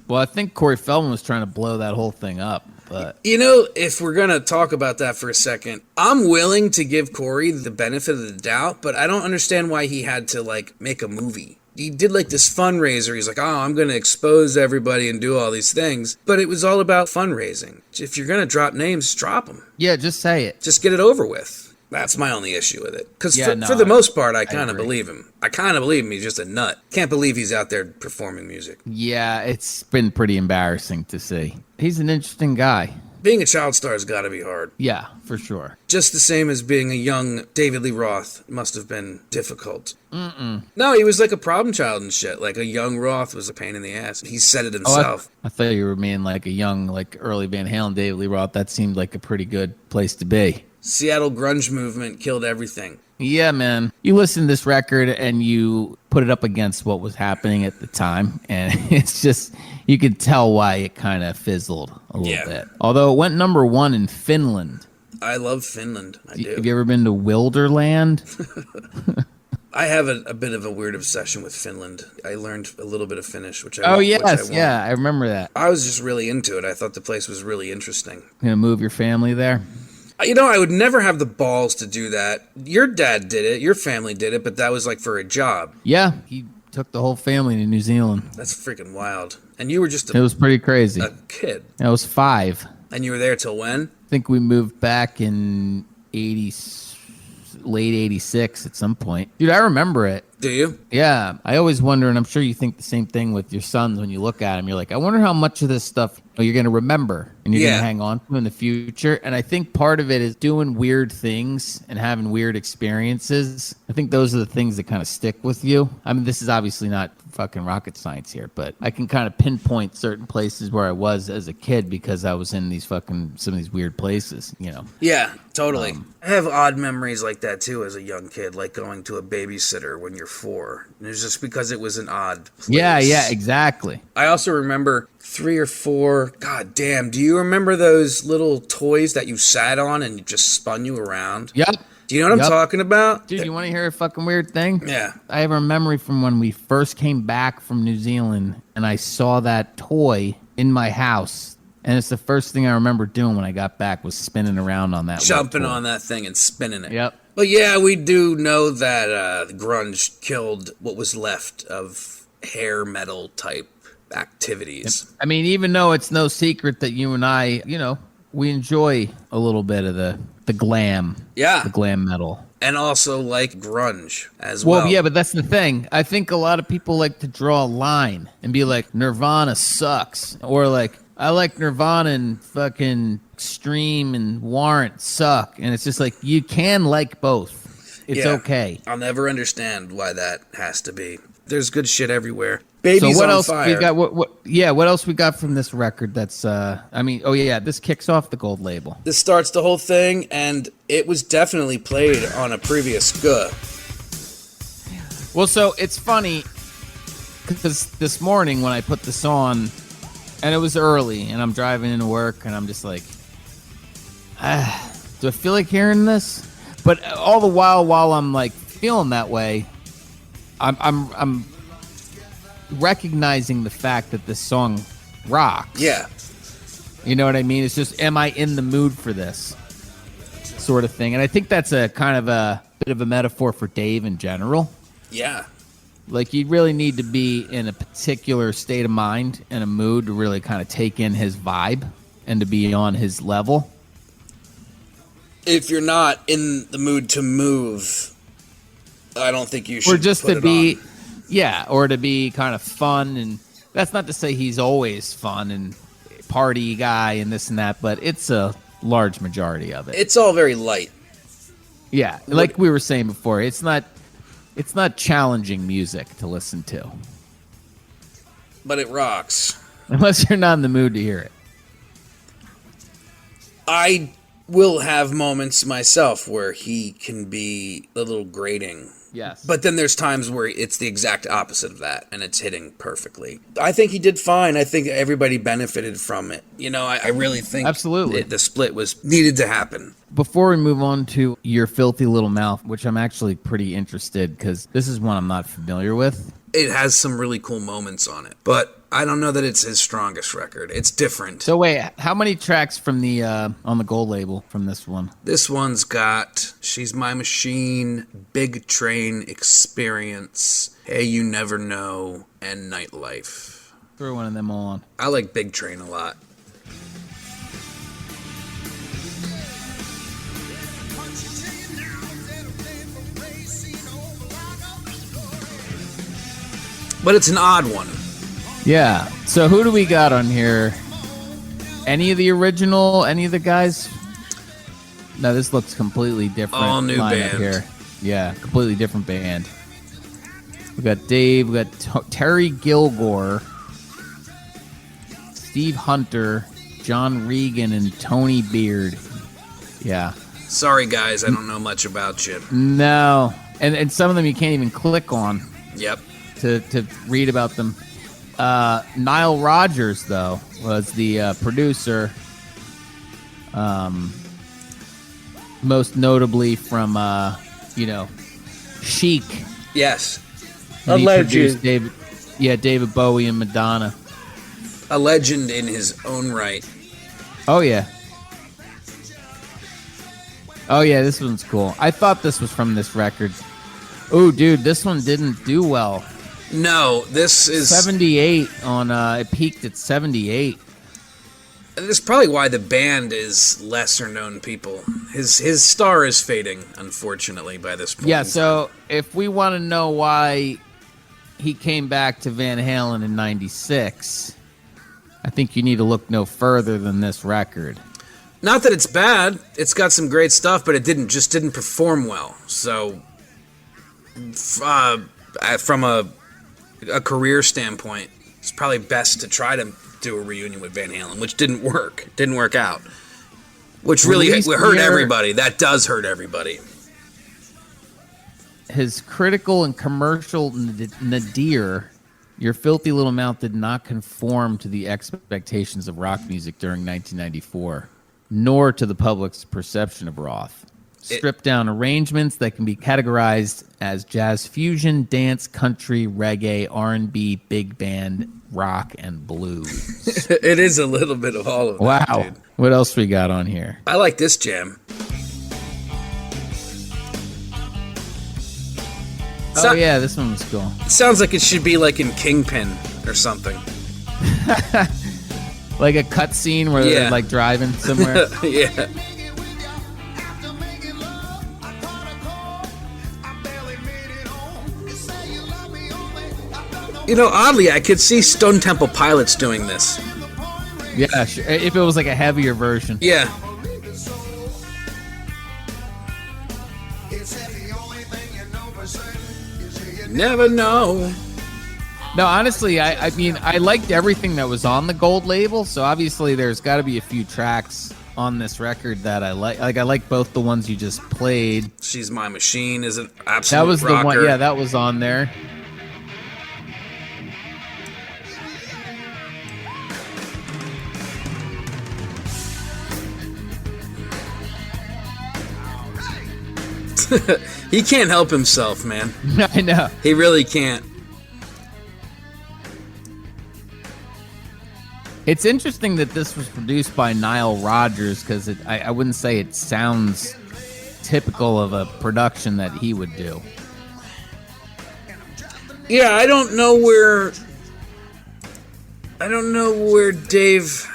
Well, I think Corey Feldman was trying to blow that whole thing up, but if we're gonna talk about that for a second, I'm willing to give Corey the benefit of the doubt, but I don't understand why he had to make a movie. He did this fundraiser. He's like, oh, I'm going to expose everybody and do all these things. But it was all about fundraising. If you're going to drop names, drop them. Yeah, just say it. Just get it over with. That's my only issue with it. Because for the most part, I kind of believe him. I kind of believe him. He's just a nut. Can't believe he's out there performing music. Yeah, it's been pretty embarrassing to see. He's an interesting guy. Being a child star has got to be hard. Yeah, for sure. Just the same as being a young David Lee Roth must have been difficult. No, he was like a problem child and shit. Like a young Roth was a pain in the ass. He said it himself. I thought you were meaning like a young, like early Van Halen David Lee Roth. That seemed like a pretty good place to be. Seattle grunge movement killed everything. Yeah, man. You listen to this record and you put it up against what was happening at the time, and it's just, you could tell why it kind of fizzled a little bit. Although it went number 1 in Finland. I love Finland. I do. Have you ever been to Wilderland? I have a bit of a weird obsession with Finland. I learned a little bit of Finnish, which I I remember that. I was just really into it. I thought the place was really interesting. Gonna move your family there? You know, I would never have the balls to do that. Your dad did it. Your family did it, but that was like for a job. Yeah, he took the whole family to New Zealand. That's freaking wild. And you were just it was pretty crazy. A kid. I was 5. And you were there till when? I think we moved back in late 86 at some point. Dude, I remember it. Do you? Yeah. I always wonder, and I'm sure you think the same thing with your sons when you look at them. You're like, I wonder how much of this stuff you're going to remember and you're going to hang on to in the future. And I think part of it is doing weird things and having weird experiences. I think those are the things that kind of stick with you. I mean, this is obviously not fucking rocket science here, but I can kind of pinpoint certain places where I was as a kid because I was in these fucking, some of these weird places, you know? Yeah, totally. I have odd memories like that too as a young kid, like going to a babysitter when you're 4. And it's just because it was an odd place. Yeah, exactly. I also remember 3 or 4, god damn, do you remember those little toys that you sat on and just spun you around? Yep. Do you know what I'm talking about? Dude, you want to hear a fucking weird thing? Yeah. I have a memory from when we first came back from New Zealand and I saw that toy in my house. And it's the first thing I remember doing when I got back was spinning around on that. Jumping on that thing and spinning it. Yep. But yeah, we do know that grunge killed what was left of hair metal type activities. I mean, even though it's no secret that you and I, you know, we enjoy a little bit of the glam. Yeah. The glam metal. And also like grunge as well. Well, yeah, but that's the thing. I think a lot of people like to draw a line and be like, Nirvana sucks. Or like, I like Nirvana and fucking Extreme and Warrant suck. And it's just like, you can like both. It's okay. I'll never understand why that has to be. There's good shit everywhere. Baby's so what on else fire. we got? What else we got from this record? That's this kicks off the gold label. This starts the whole thing, and it was definitely played on a previous Guh. Well, so it's funny because this morning when I put this on, and it was early, and I'm driving into work, and I'm just like, do I feel like hearing this? But all the while I'm like feeling that way, I'm recognizing the fact that this song rocks. Yeah. You know what I mean? It's just, am I in the mood for this sort of thing? And I think that's a kind of a bit of a metaphor for Dave in general. Yeah. Like, you really need to be in a particular state of mind and a mood to really kind of take in his vibe and to be on his level. If you're not in the mood to move, I don't think you should. Or just put to it be, on. yeah, or to be kind of fun. And that's not to say he's always fun and party guy and this and that, but it's a large majority of it. It's all very light. Yeah, like we were saying before, it's not challenging music to listen to. But it rocks. Unless you're not in the mood to hear it. I will have moments myself where he can be a little grating. Yes. But then there's times where it's the exact opposite of that, and it's hitting perfectly. I think he did fine. I think everybody benefited from it. You know, I really think absolutely the split was needed to happen. Before we move on to Your Filthy Little Mouth, which I'm actually pretty interested, because this is one I'm not familiar with. It has some really cool moments on it, but I don't know that it's his strongest record. It's different. So wait, how many tracks from the on the gold label from this one? This one's got She's My Machine, Big Train Experience, Hey You Never Know, and Nightlife. Throw one of them all on. I like Big Train a lot. But it's an odd one. Yeah. So who do we got on here? Any of the guys? No, this looks completely different. All new band here. Yeah, completely different band. We got Dave, we got Terry Gilgore, Steve Hunter, John Regan, and Tony Beard. Yeah. Sorry, guys, I don't know much about you. No, and some of them you can't even click on. Yep. To read about them. Nile Rodgers, though, was the producer. Most notably from, Chic. Yes. And he produced David Bowie and Madonna. A legend in his own right. Oh, yeah. Oh, yeah, this one's cool. I thought this was from this record. Oh, dude, this one didn't do well. No, this is 78 on, it peaked at 78. And this is probably why the band is lesser known people. His star is fading, unfortunately, by this point. Yeah, so if we want to know why he came back to Van Halen in 96, I think you need to look no further than this record. Not that it's bad. It's got some great stuff, but it didn't perform well. So from a career standpoint, it's probably best to try to do a reunion with Van Halen, which didn't work out. Which really hurt everybody. That does hurt everybody. His critical and commercial nadir, Your Filthy Little Mouth, did not conform to the expectations of rock music during 1994, nor to the public's perception of Roth. Stripped down arrangements that can be categorized as jazz fusion, dance, country, reggae, R&B, big band, rock, and blues. It is a little bit of all of that. Wow. Dude. What else we got on here? I like this jam. Oh, yeah, this one was cool. It sounds like it should be like in Kingpin or something. Like a cutscene where they're like driving somewhere. Yeah. You know, oddly, I could see Stone Temple Pilots doing this. Yeah, sure. If it was like a heavier version. Yeah. Never know. No, honestly, I mean, I liked everything that was on the gold label, so obviously there's got to be a few tracks on this record that I like. Like, I like both the ones you just played. She's My Machine is an absolute That was rocker. the one, yeah, that was on there. He can't help himself, man. I know. He really can't. It's interesting that this was produced by Nile Rodgers because I wouldn't say it sounds typical of a production that he would do. Yeah, I don't know where Dave.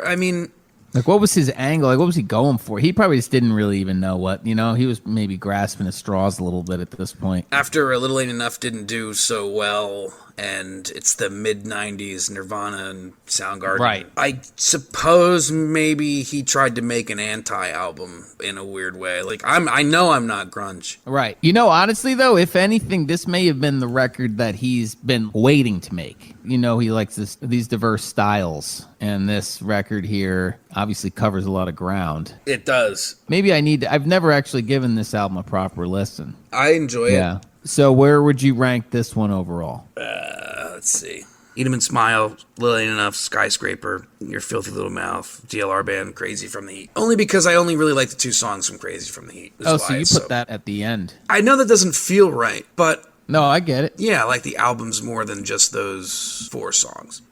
I mean, like, what was his angle? Like, what was he going for? He probably just didn't really even know what, he was maybe grasping at straws a little bit at this point. after Lil Aint Enough didn't do so well, and it's the mid-90s, Nirvana and Soundgarden. Right. I suppose maybe he tried to make an anti-album in a weird way. Like, I know I'm not grunge. Right. Honestly, though, if anything, this may have been the record that he's been waiting to make. He likes these diverse styles, and this record here obviously covers a lot of ground. It does. Maybe I've never actually given this album a proper listen. I enjoy it. Yeah. So where would you rank this one overall? Let's see. Eat 'em and Smile, Lil Aint Enough, Skyscraper, Your Filthy Little Mouth, DLR Band, Crazy from the Heat. Only because I only really like the two songs from Crazy from the Heat. So you put that at the end. I know that doesn't feel right, but No, I get it. yeah, I like the albums more than just those 4 songs.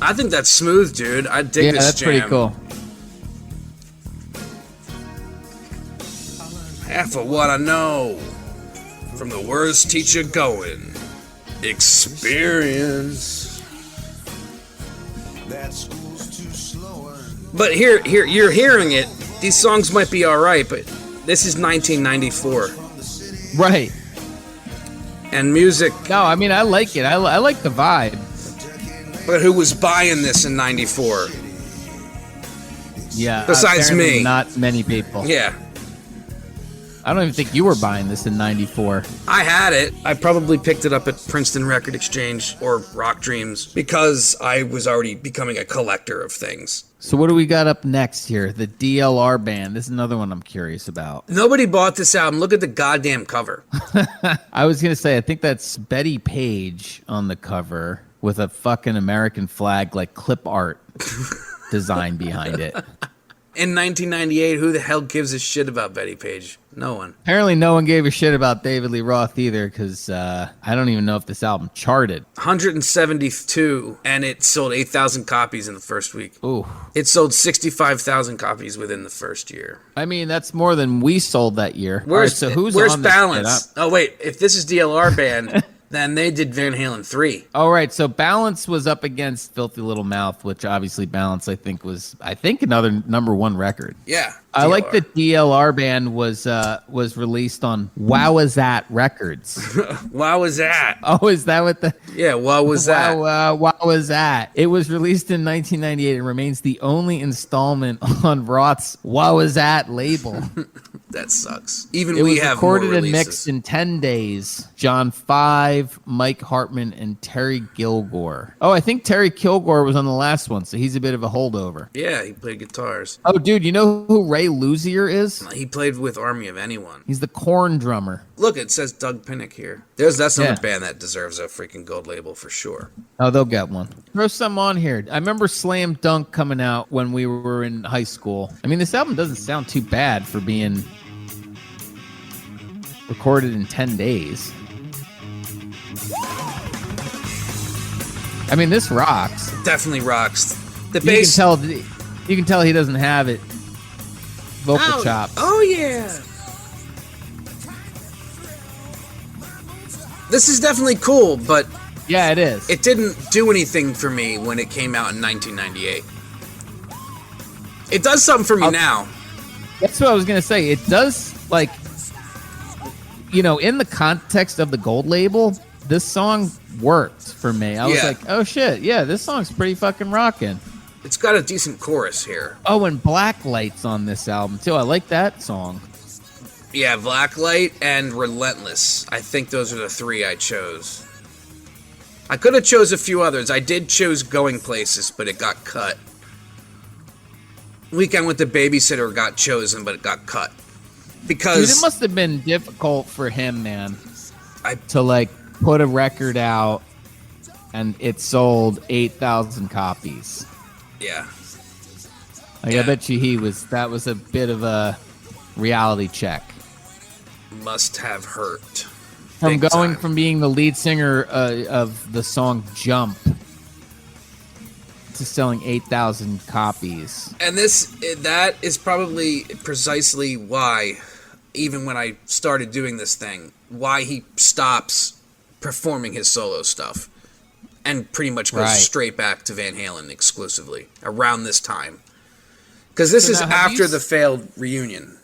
I think that's smooth, dude. I dig this that's jam. pretty cool. Half of what I know. From the worst teacher going. Experience. But here, you're hearing it. These songs might be alright, but this is 1994. Right. And music. No, I mean, I like it. I like the vibe. But who was buying this in 94? Yeah. Besides apparently me. Not many people. Yeah. I don't even think you were buying this in 94. I had it. I probably picked it up at Princeton Record Exchange or Rock Dreams because I was already becoming a collector of things. So what do we got up next here? The DLR band. This is another one I'm curious about. Nobody bought this album. Look at the goddamn cover. I was going to say, I think that's Betty Page on the cover with a fucking American flag, like clip art design behind it. In 1998, who the hell gives a shit about Betty Page? No one. Apparently no one gave a shit about David Lee Roth either, because I don't even know if this album charted. 172, and it sold 8,000 copies in the first week. Ooh. It sold 65,000 copies within the first year. I mean, that's more than we sold that year. Where's, All right, so who's where's on this Balance? shit? Oh, wait. If this is DLR Band, then they did Van Halen 3. All right, so Balance was up against Filthy Little Mouth, which obviously Balance, I think, was another #1 record. Yeah. I like that DLR Band was released on Wa Zat Records. Wa Zat. Oh, is that what the... Yeah, Wa Zat. Wa Zat. It was released in 1998 and remains the only installment on Roth's Wa Zat label. That sucks. Even It we was have recorded more and releases. mixed in 10 days. John Five, Mike Hartman, and Terry Kilgore. Oh, I think Terry Kilgore was on the last one, so he's a bit of a holdover. Yeah, he played guitars. Oh, dude, you know who Ray Luzier is? He played with Army of Anyone. He's the Korn drummer. Look, it says Doug Pinnick here. That's another Yeah. band that deserves a freaking gold label for sure. Oh, they'll get one. Throw some on here. I remember Slam Dunk coming out when we were in high school. I mean, this album doesn't sound too bad for being recorded in 10 days. I mean, this rocks. Definitely rocks. The You bass. can tell he doesn't have it. Vocal chops. Oh yeah. This is definitely cool, but Yeah, it is. it didn't do anything for me when it came out in 1998. It does something for me now. That's what I was going to say. It does, like, in the context of the gold label, this song worked for me. I was Yeah. like, oh shit, yeah, this song's pretty fucking rocking. It's got a decent chorus here. Oh, and Blacklight's on this album too. I like that song. Yeah, Blacklight and Relentless. I think those are the three I chose. I could have chose a few others. I did choose Going Places, but it got cut. Weekend with the Babysitter got chosen, but it got cut. Because Dude, it must have been difficult for him, man, I- to like put a record out and it sold 8,000 copies. yeah. Like, Yeah. I bet you that was a bit of a reality check. Must have hurt. From Big going time. from being the lead singer of the song Jump to selling 8,000 copies. And that is probably precisely why, even when I started doing this thing, why he stops performing his solo stuff and pretty much goes Right. straight back to Van Halen exclusively around this time. Because this So is now have after you the failed reunion.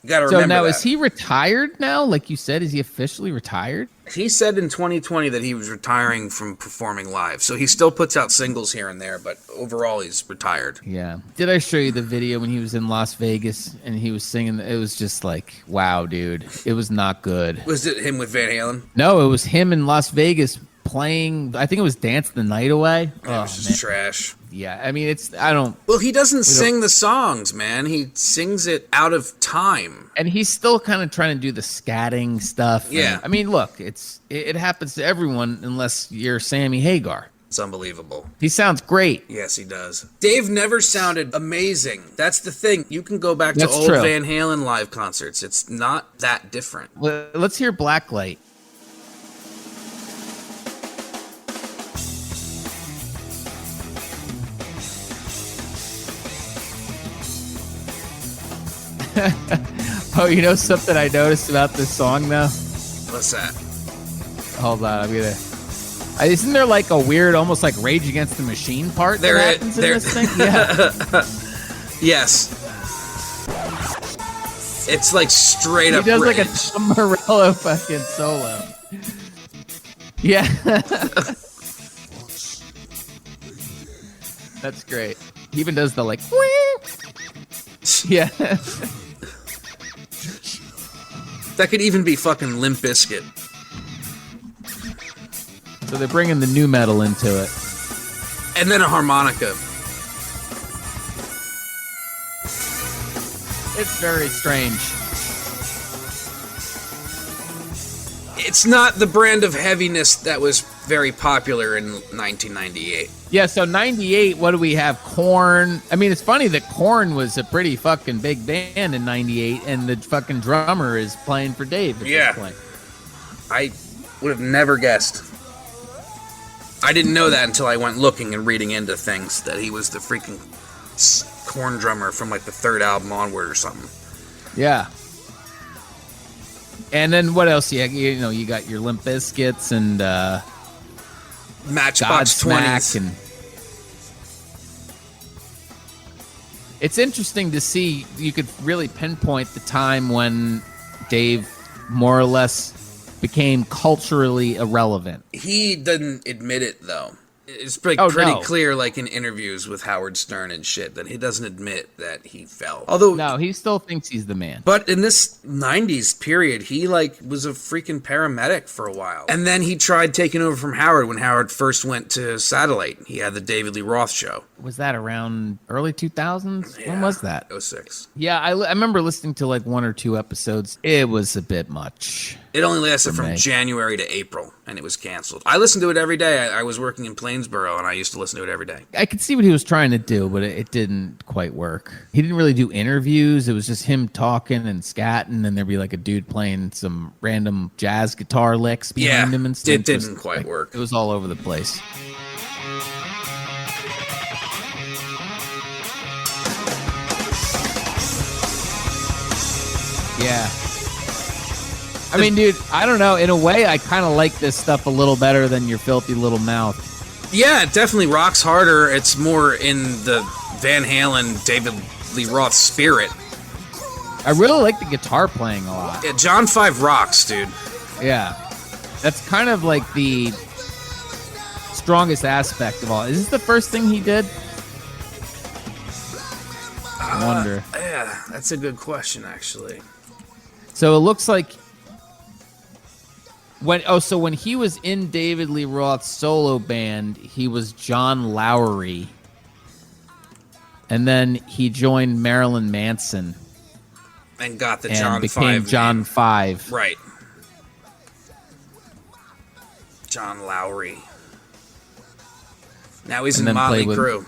You gotta So remember now, that. is he retired now? Like you said, is he officially retired? He said in 2020 that he was retiring from performing live. So he still puts out singles here and there, but overall he's retired. Yeah. Did I show you the video when he was in Las Vegas and he was singing? It was just like, wow, dude. It was not good. Was it him with Van Halen? No, it was him in Las Vegas playing, I think it was Dance the Night Away. It was just trash. Yeah, I mean, I don't... Well, he doesn't sing the songs, man. He sings it out of time. And he's still kind of trying to do the scatting stuff. Yeah. And, I mean, look, it happens to everyone unless you're Sammy Hagar. It's unbelievable. He sounds great. Yes, he does. Dave never sounded amazing. That's the thing. You can go back to That's old true. Van Halen live concerts. It's not that different. Let's hear Blacklight. Oh, you know something I noticed about this song, though? What's that? Hold on, I'm gonna. Isn't there like a weird, almost like Rage Against the Machine part that happens in this thing? Yeah. Yes. It's like straight up. He does Rage. like a Tom Morello fucking solo. Yeah. That's great. He even does the like. Yeah. That could even be fucking Limp Bizkit. So they're bringing the new metal into it. And then a harmonica. It's very strange. It's not the brand of heaviness that was very popular in 1998. Yeah, so 98, what do we have? Korn. I mean, it's funny that Korn was a pretty fucking big band in 98, and the fucking drummer is playing for Dave at this point. I would have never guessed. I didn't know that until I went looking and reading into things, that he was the freaking Korn drummer from like the third album onward or something. Yeah. And then what else? You got your Limp Bizkits and Matchbox 20s. And it's interesting to see. You could really pinpoint the time when Dave more or less became culturally irrelevant. He doesn't admit it, though. It's pretty clear, like in interviews with Howard Stern and shit, that he doesn't admit that he fell. Although, no, he still thinks he's the man. But in this 90s period, he like was a freaking paramedic for a while. And then he tried taking over from Howard when Howard first went to Satellite. He had the David Lee Roth show. Was that around early 2000s? Yeah, when was that? 06. Yeah, I remember listening to like one or two episodes. It was a bit much. It only lasted from January to April, and it was canceled. I listened to it every day. I was working in Plainsboro, and I used to listen to it every day. I could see what he was trying to do, but it didn't quite work. He didn't really do interviews. It was just him talking and scatting, and there'd be like a dude playing some random jazz guitar licks behind him and stuff. It didn't quite work. It was all over the place. Yeah. I mean, dude, I don't know. In a way, I kind of like this stuff a little better than your filthy little mouth. Yeah, it definitely rocks harder. It's more in the Van Halen, David Lee Roth spirit. I really like the guitar playing a lot. Yeah, John 5 rocks, dude. Yeah. That's kind of like the strongest aspect of all. Is this the first thing he did? I wonder. Yeah, that's a good question, actually. So it looks like when he was in David Lee Roth's solo band, he was John Lowry. And then he joined Marilyn Manson. And got the and John 5 became John 5. Right. John Lowry. Now he's in Mötley Crüe.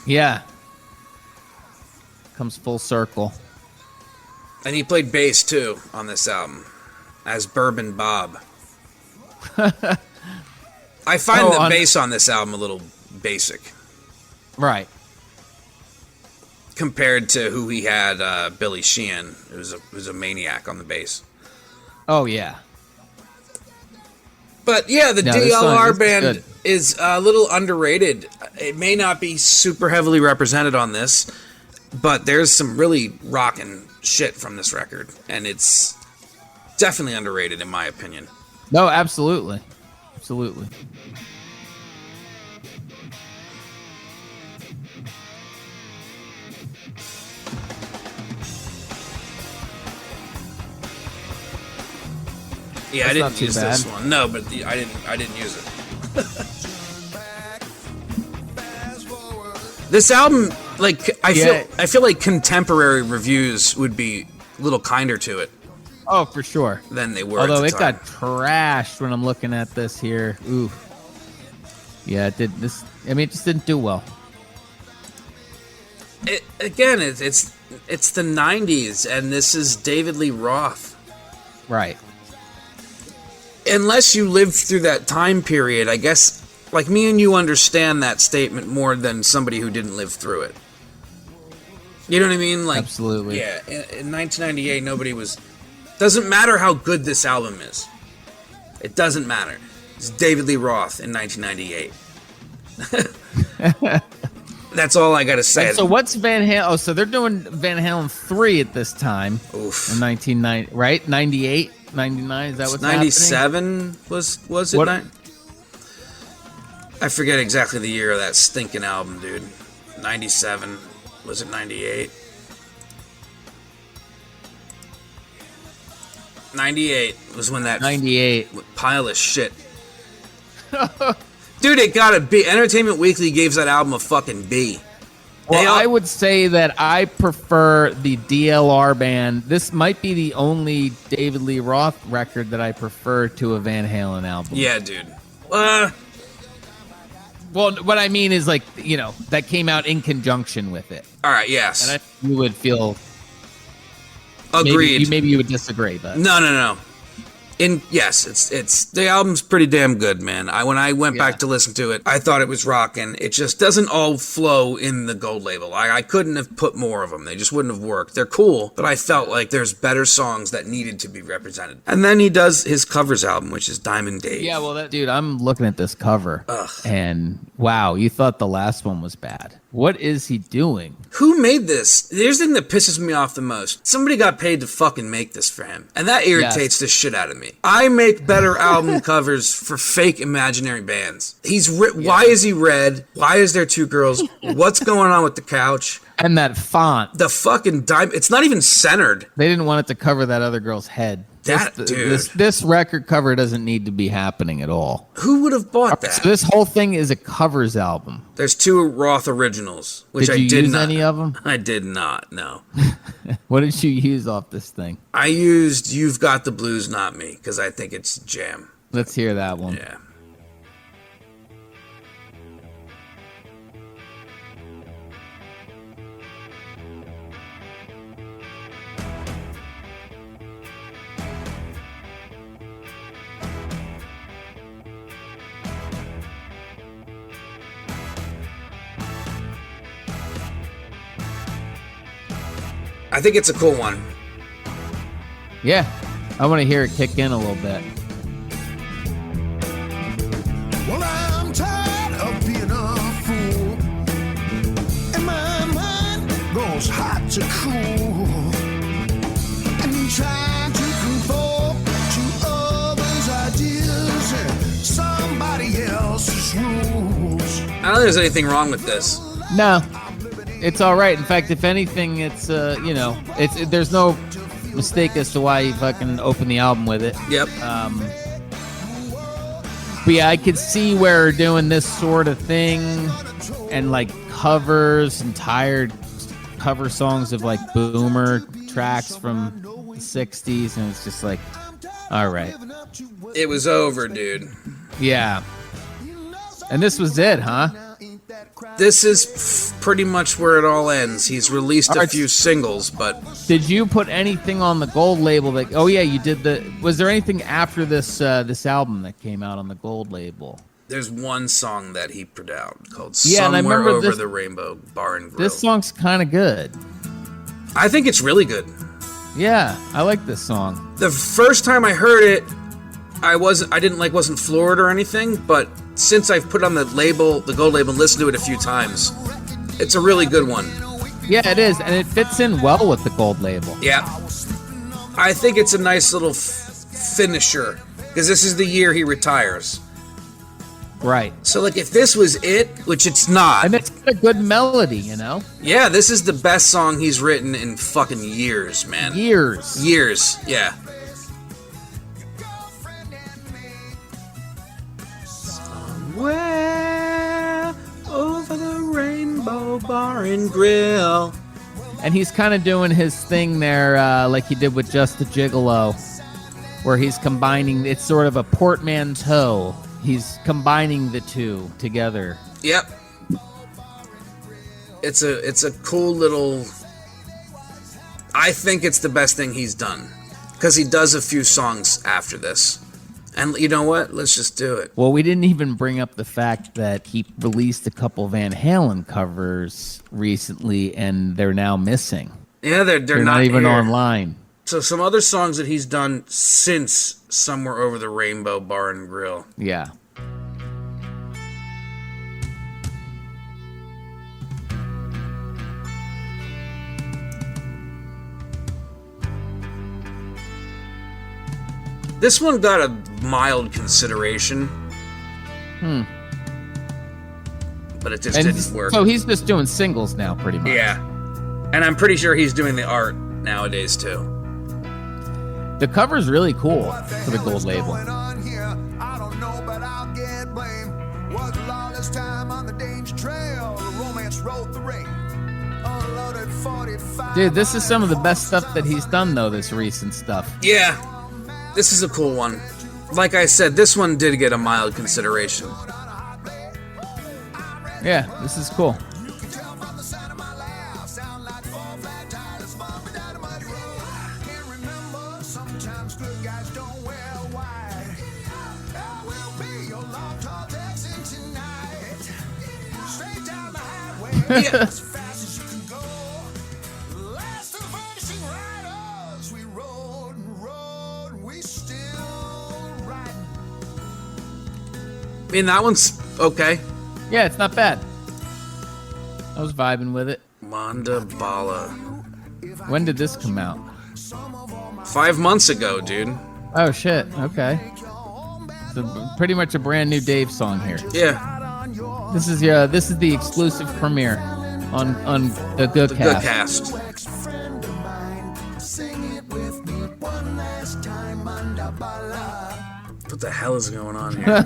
Yeah. Comes full circle. And he played bass, too, on this album. As Bourbon Bob. I find the bass on this album a little basic. Right. Compared to who he had, Billy Sheehan, who was a maniac on the bass. Oh, yeah. But, yeah, the DLR band is a little underrated. It may not be super heavily represented on this, but there's some really rockin' shit from this record. And it's definitely underrated, in my opinion. No, absolutely. Absolutely. Yeah, I didn't use this one. No, but I didn't use it. This album, like, I feel like contemporary reviews would be a little kinder to it. Oh, for sure. Than they were. Although at the time. Got trashed when I'm looking at this here. Ooh. Yeah, it did this. I mean, it just didn't do well. It's the 90s, and this is David Lee Roth. Right. Unless you lived through that time period, I guess, like, me and you understand that statement more than somebody who didn't live through it. You know what I mean? Like, absolutely. Yeah, in 1998, nobody was Doesn't matter how good this album is. It doesn't matter. It's David Lee Roth in 1998. That's all I gotta say. And so what's Van Halen? Oh, so they're doing Van Halen 3 at this time. Oof. In 1990, right? 98, 99, is that what's 97 was it? What? I forget exactly the year of that stinking album, dude. 97. Was it 98? 98 was when that 98 pile of shit. Dude, it got a B. Entertainment Weekly gave that album a fucking B. Well, I would say that I prefer the DLR band. This might be the only David Lee Roth record that I prefer to a Van Halen album. Yeah, dude. Well, what I mean is, like, you know, that came out in conjunction with it. All right, yes. And you would feel... Agreed. Maybe you would disagree, but... No. Yes, it's the album's pretty damn good, man. When I went back to listen to it, I thought it was rocking. It just doesn't all flow in the gold label. I couldn't have put more of them. They just wouldn't have worked. They're cool, but I felt like there's better songs that needed to be represented. And then he does his covers album, which is Diamond Dave. Yeah, well, dude, I'm looking at this cover, and wow, you thought the last one was bad. What is he doing? Who made this? Here's the thing that pisses me off the most. Somebody got paid to fucking make this for him. And that irritates the shit out of me. I make better album covers for fake imaginary bands. Why is he red? Why is there two girls? What's going on with the couch? And that font. The fucking diamond. It's not even centered. They didn't want it to cover that other girl's head. This record cover doesn't need to be happening at all. Who would have bought that? So this whole thing is a covers album. There's 2 Roth originals, which I did not. Did you use any of them? I did not, no. What did you use off this thing? I used You've Got the Blues, Not Me, because I think it's jam. Let's hear that one. Yeah. I think it's a cool one. Yeah, I want to hear it kick in a little bit. Well, I'm tired of being a fool, and my mind goes hot to cool, and trying to conform to others' ideas and somebody else's rules. I don't think there's anything wrong with this. No. It's all right. In fact, if anything, it's there's no mistake as to why you fucking opened the album with it. Yep. But yeah, I could see where doing this sort of thing and like covers and tired cover songs of like boomer tracks from the 60s, and it's just like, all right. It was over, dude. Yeah. And this was it, huh? This is pretty much where it all ends. He's released a few singles, but... Did you put anything on the gold label that... Oh, yeah, you did the... Was there anything after this album that came out on the gold label? There's one song that he put out called and I Somewhere Over this, the Rainbow Bar and Grill. This song's kind of good. I think it's really good. Yeah, I like this song. The first time I heard it, wasn't floored or anything, but since I've put on the gold label, and listened to it a few times, it's a really good one. Yeah, it is, and it fits in well with the gold label. Yeah. I think it's a nice little finisher, because this is the year he retires. Right. So, like, if this was it, which it's not... And it's got a good melody, you know? Yeah, this is the best song he's written in fucking years, man. Years, yeah. Somewhere over the rainbow bar and grill. And he's kind of doing his thing there like he did with Just a Gigolo, where he's combining, it's sort of a portmanteau. He's combining the two together. Yep. It's a cool little... I think it's the best thing he's done, because he does a few songs after this. And you know what? Let's just do it. Well, we didn't even bring up the fact that he released a couple Van Halen covers recently, and they're now missing. Yeah, they're not even here. online. So some other songs that he's done since Somewhere Over the Rainbow Bar and Grill. Yeah. This one got a mild consideration. But it just didn't work. So he's just doing singles now, pretty much. Yeah. And I'm pretty sure he's doing the art nowadays, too. The cover's really cool for the gold label. Dude, this is some of the best stuff that he's done, though, this recent stuff. Yeah. This is a cool one. Like I said, this one did get a mild consideration. Yeah, this is cool. Yeah. I mean, that one's okay. Yeah, it's not bad. I was vibing with it. Manda Bala. When did this come out? 5 months ago, dude. Oh, shit. Okay. So pretty much a brand new Dave song here. Yeah. This is the exclusive premiere on the Guhcast. What the hell is going on here?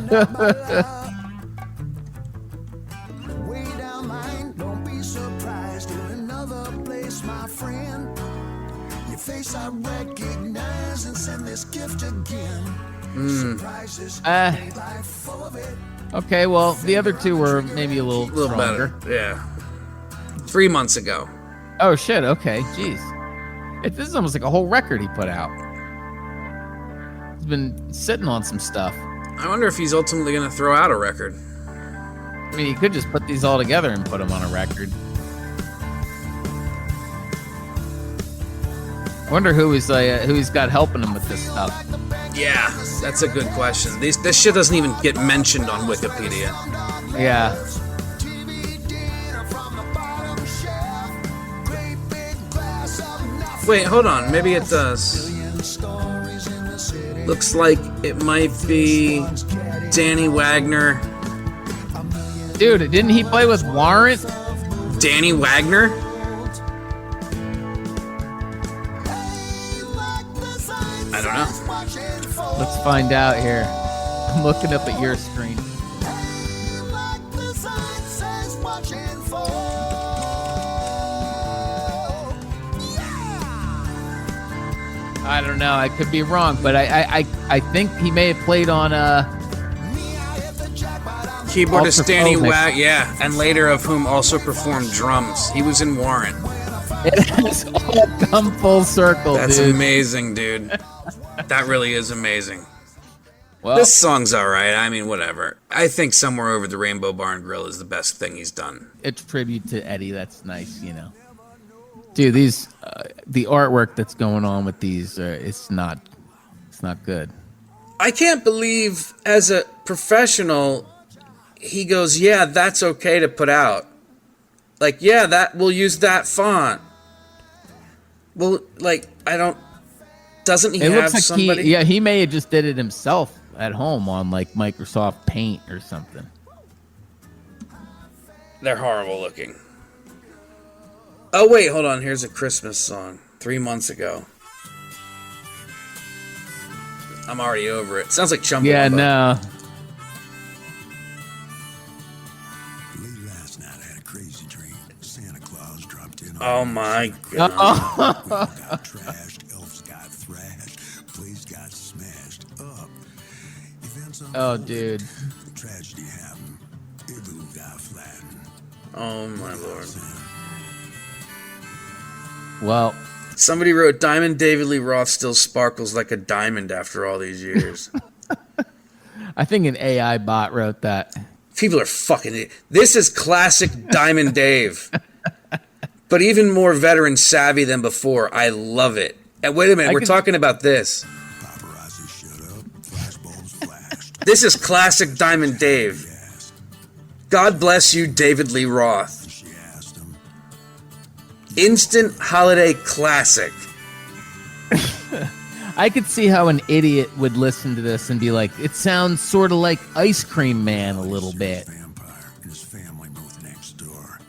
Way down line, don't be surprised in another place, my friend. Your face I recognize and send this gift again. Surprises, life full of it. Okay, well, the other two were maybe a little stronger. Better. Yeah. 3 months ago. Oh, shit. Okay. Jeez. This is almost like a whole record he put out. He's been sitting on some stuff. I wonder if he's ultimately going to throw out a record. I mean, he could just put these all together and put them on a record. I wonder who he's got helping him with this stuff. Yeah, that's a good question. This shit doesn't even get mentioned on Wikipedia. Yeah. Wait, hold on. Maybe it does. Looks like it might be Danny Wagner. Dude, didn't he play with Warrant? Danny Wagner? I don't know. Let's find out here. I'm looking up at your screen. I don't know. I could be wrong, but I think he may have played on Keyboardist Danny Wagner, yeah, and later of whom also performed drums. He was in Warrant. It has all come full circle. That's dude. amazing, dude. That really is amazing. Well, This song's alright. I mean, whatever. I think Somewhere Over the Rainbow Bar and Grill is the best thing he's done. it's a tribute to Eddie. That's nice, you know. Dude, these the artwork that's going on with these, it's not good. I can't believe, as a professional, he goes, yeah, that's okay to put out. Like, yeah, we'll use that font. Well, like, doesn't he It have looks like somebody? he may have just did it himself at home on like Microsoft Paint or something. They're horrible looking. Oh, wait, hold on. Here's a Christmas song. 3 months ago. I'm already over it. Sounds like Chumbawamba. Yeah, no. Late last night, I had a crazy dream. Santa Claus dropped in. Oh, my God. Got trashed. Elves got thrashed. Place got smashed up. Events Oh, dude. Tragedy happened. Igloo got flattened. Oh, my Lord. Well, Somebody wrote, Diamond David Lee Roth still sparkles like a diamond after all these years. I think an AI bot wrote that. People are fucking... This is classic Diamond Dave. But even more veteran savvy than before. I love it. And wait a minute, we're talking about this. Paparazzi shut up, flashbulbs flashed. This is classic Diamond Dave. God bless you, David Lee Roth. She asked him, Instant holiday classic. I could see how an idiot would listen to this and be like, it sounds sort of like Ice Cream Man a little bit. vampire and his family moved next door.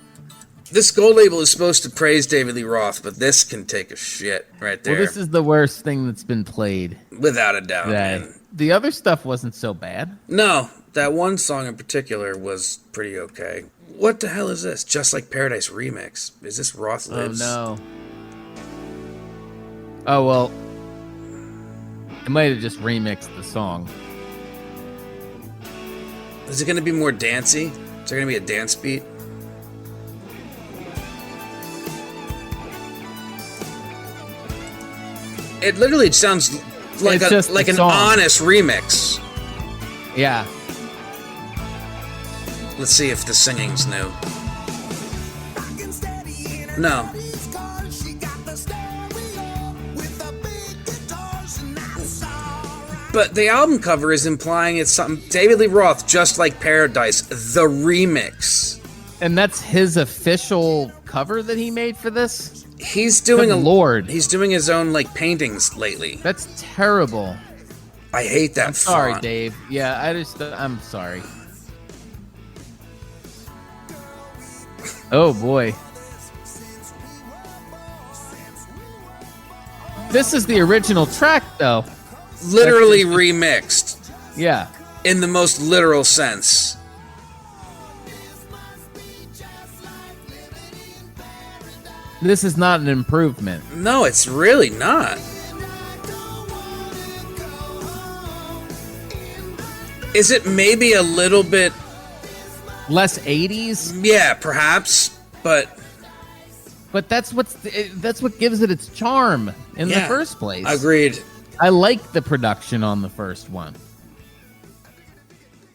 This gold label is supposed to praise David Lee Roth, but this can take a shit right there. Well, this is the worst thing that's been played. Without a doubt, That man. the other stuff wasn't so bad. No, that one song in particular was pretty okay. What the hell is this? Just Like Paradise remix. Is this Roth Lives? Oh, no. Oh, well. It might have just remixed the song. Is it going to be more dancey? Is there going to be a dance beat? It literally sounds like It's just like the an song. honest remix. Yeah. Let's see if the singing's new. No. But the album cover is implying it's something. David Lee Roth, Just Like Paradise, the remix. And that's his official cover that he made for this? He's doing Good Lord. He's doing his own like paintings lately. That's terrible. I hate that. I'm sorry, font. Dave. Yeah, I'm sorry. Oh, boy. This is the original track, though. Literally remixed Yeah. in the most literal sense. This is not an improvement. No, it's really not. Is it maybe a little bit? Less 80s, Yeah, perhaps, but but that's what gives it its charm in the yeah, first place. Agreed. I like the production on the first one.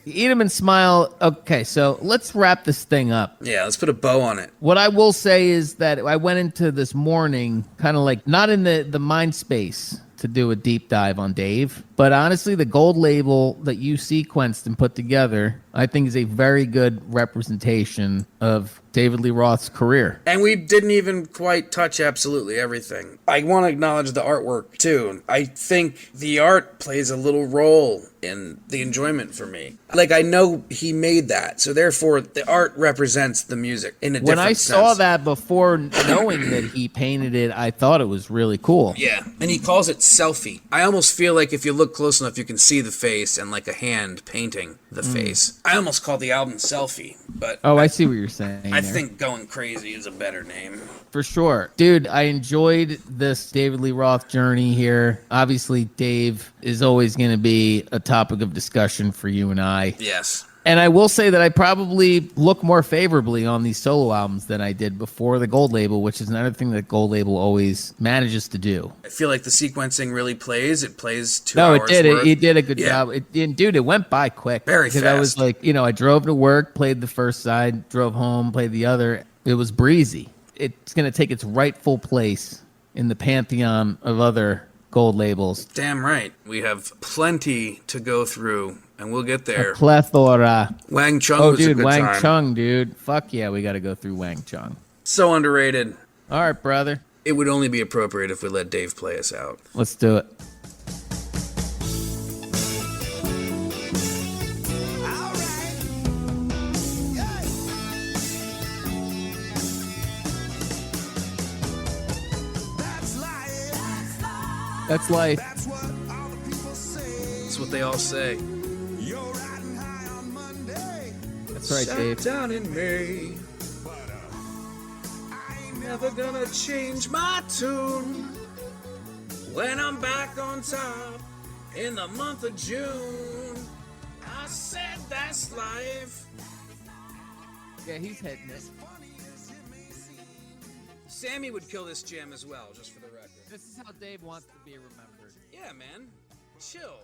You Eat 'em and Smile. Okay, so let's wrap this thing up. Yeah, let's put a bow on it. What I will say is that I went into this morning kind of like not in the mind space to do a deep dive on Dave, but honestly, the gold label that you sequenced and put together, I think is a very good representation of David Lee Roth's career. And we didn't even quite touch absolutely everything. I want to acknowledge the artwork too. I think the art plays a little role in the enjoyment for me. Like, I know he made that, so therefore the art represents the music in a different When I sense. saw that before knowing that he painted it, I thought it was really cool. Yeah, and he calls it selfie. I almost feel like if you look close enough, you can see the face and like a hand painting the face. I almost call the album Selfie, but Oh, I see what you're saying. I there. think Goin Crazy is a better name. For sure. Dude, I enjoyed this David Lee Roth journey here. Obviously, Dave is always going to be a topic of discussion for you and I. Yes. And I will say that I probably look more favorably on these solo albums than I did before the Gold Label, which is another thing that Gold Label always manages to do. I feel like the sequencing really plays. It plays 2 No, hours it did. worth. It did a good Yeah. job. Dude, it went by quick. Very Because I was fast. like, I drove to work, played the first side, drove home, played the other. It was breezy. It's going to take its rightful place in the pantheon of other gold labels. Damn right. We have plenty to go through, and we'll get there. A plethora. Wang Chung Oh, was a dude, good Wang time. Chung, dude. Fuck yeah, we got to go through Wang Chung. So underrated. All right, brother. It would only be appropriate if we let Dave play us out. Let's do it. That's life. That's what all the people say. That's what they all say. You're riding high on Monday. That's right, Sat Dave. down in May. Never gonna change my tune when I'm back on top in the month of June. I said that's life. Yeah, he's hitting it. Sammy would kill this jam as well, just for the record. This is how Dave wants to be remembered. Yeah, man. Chill.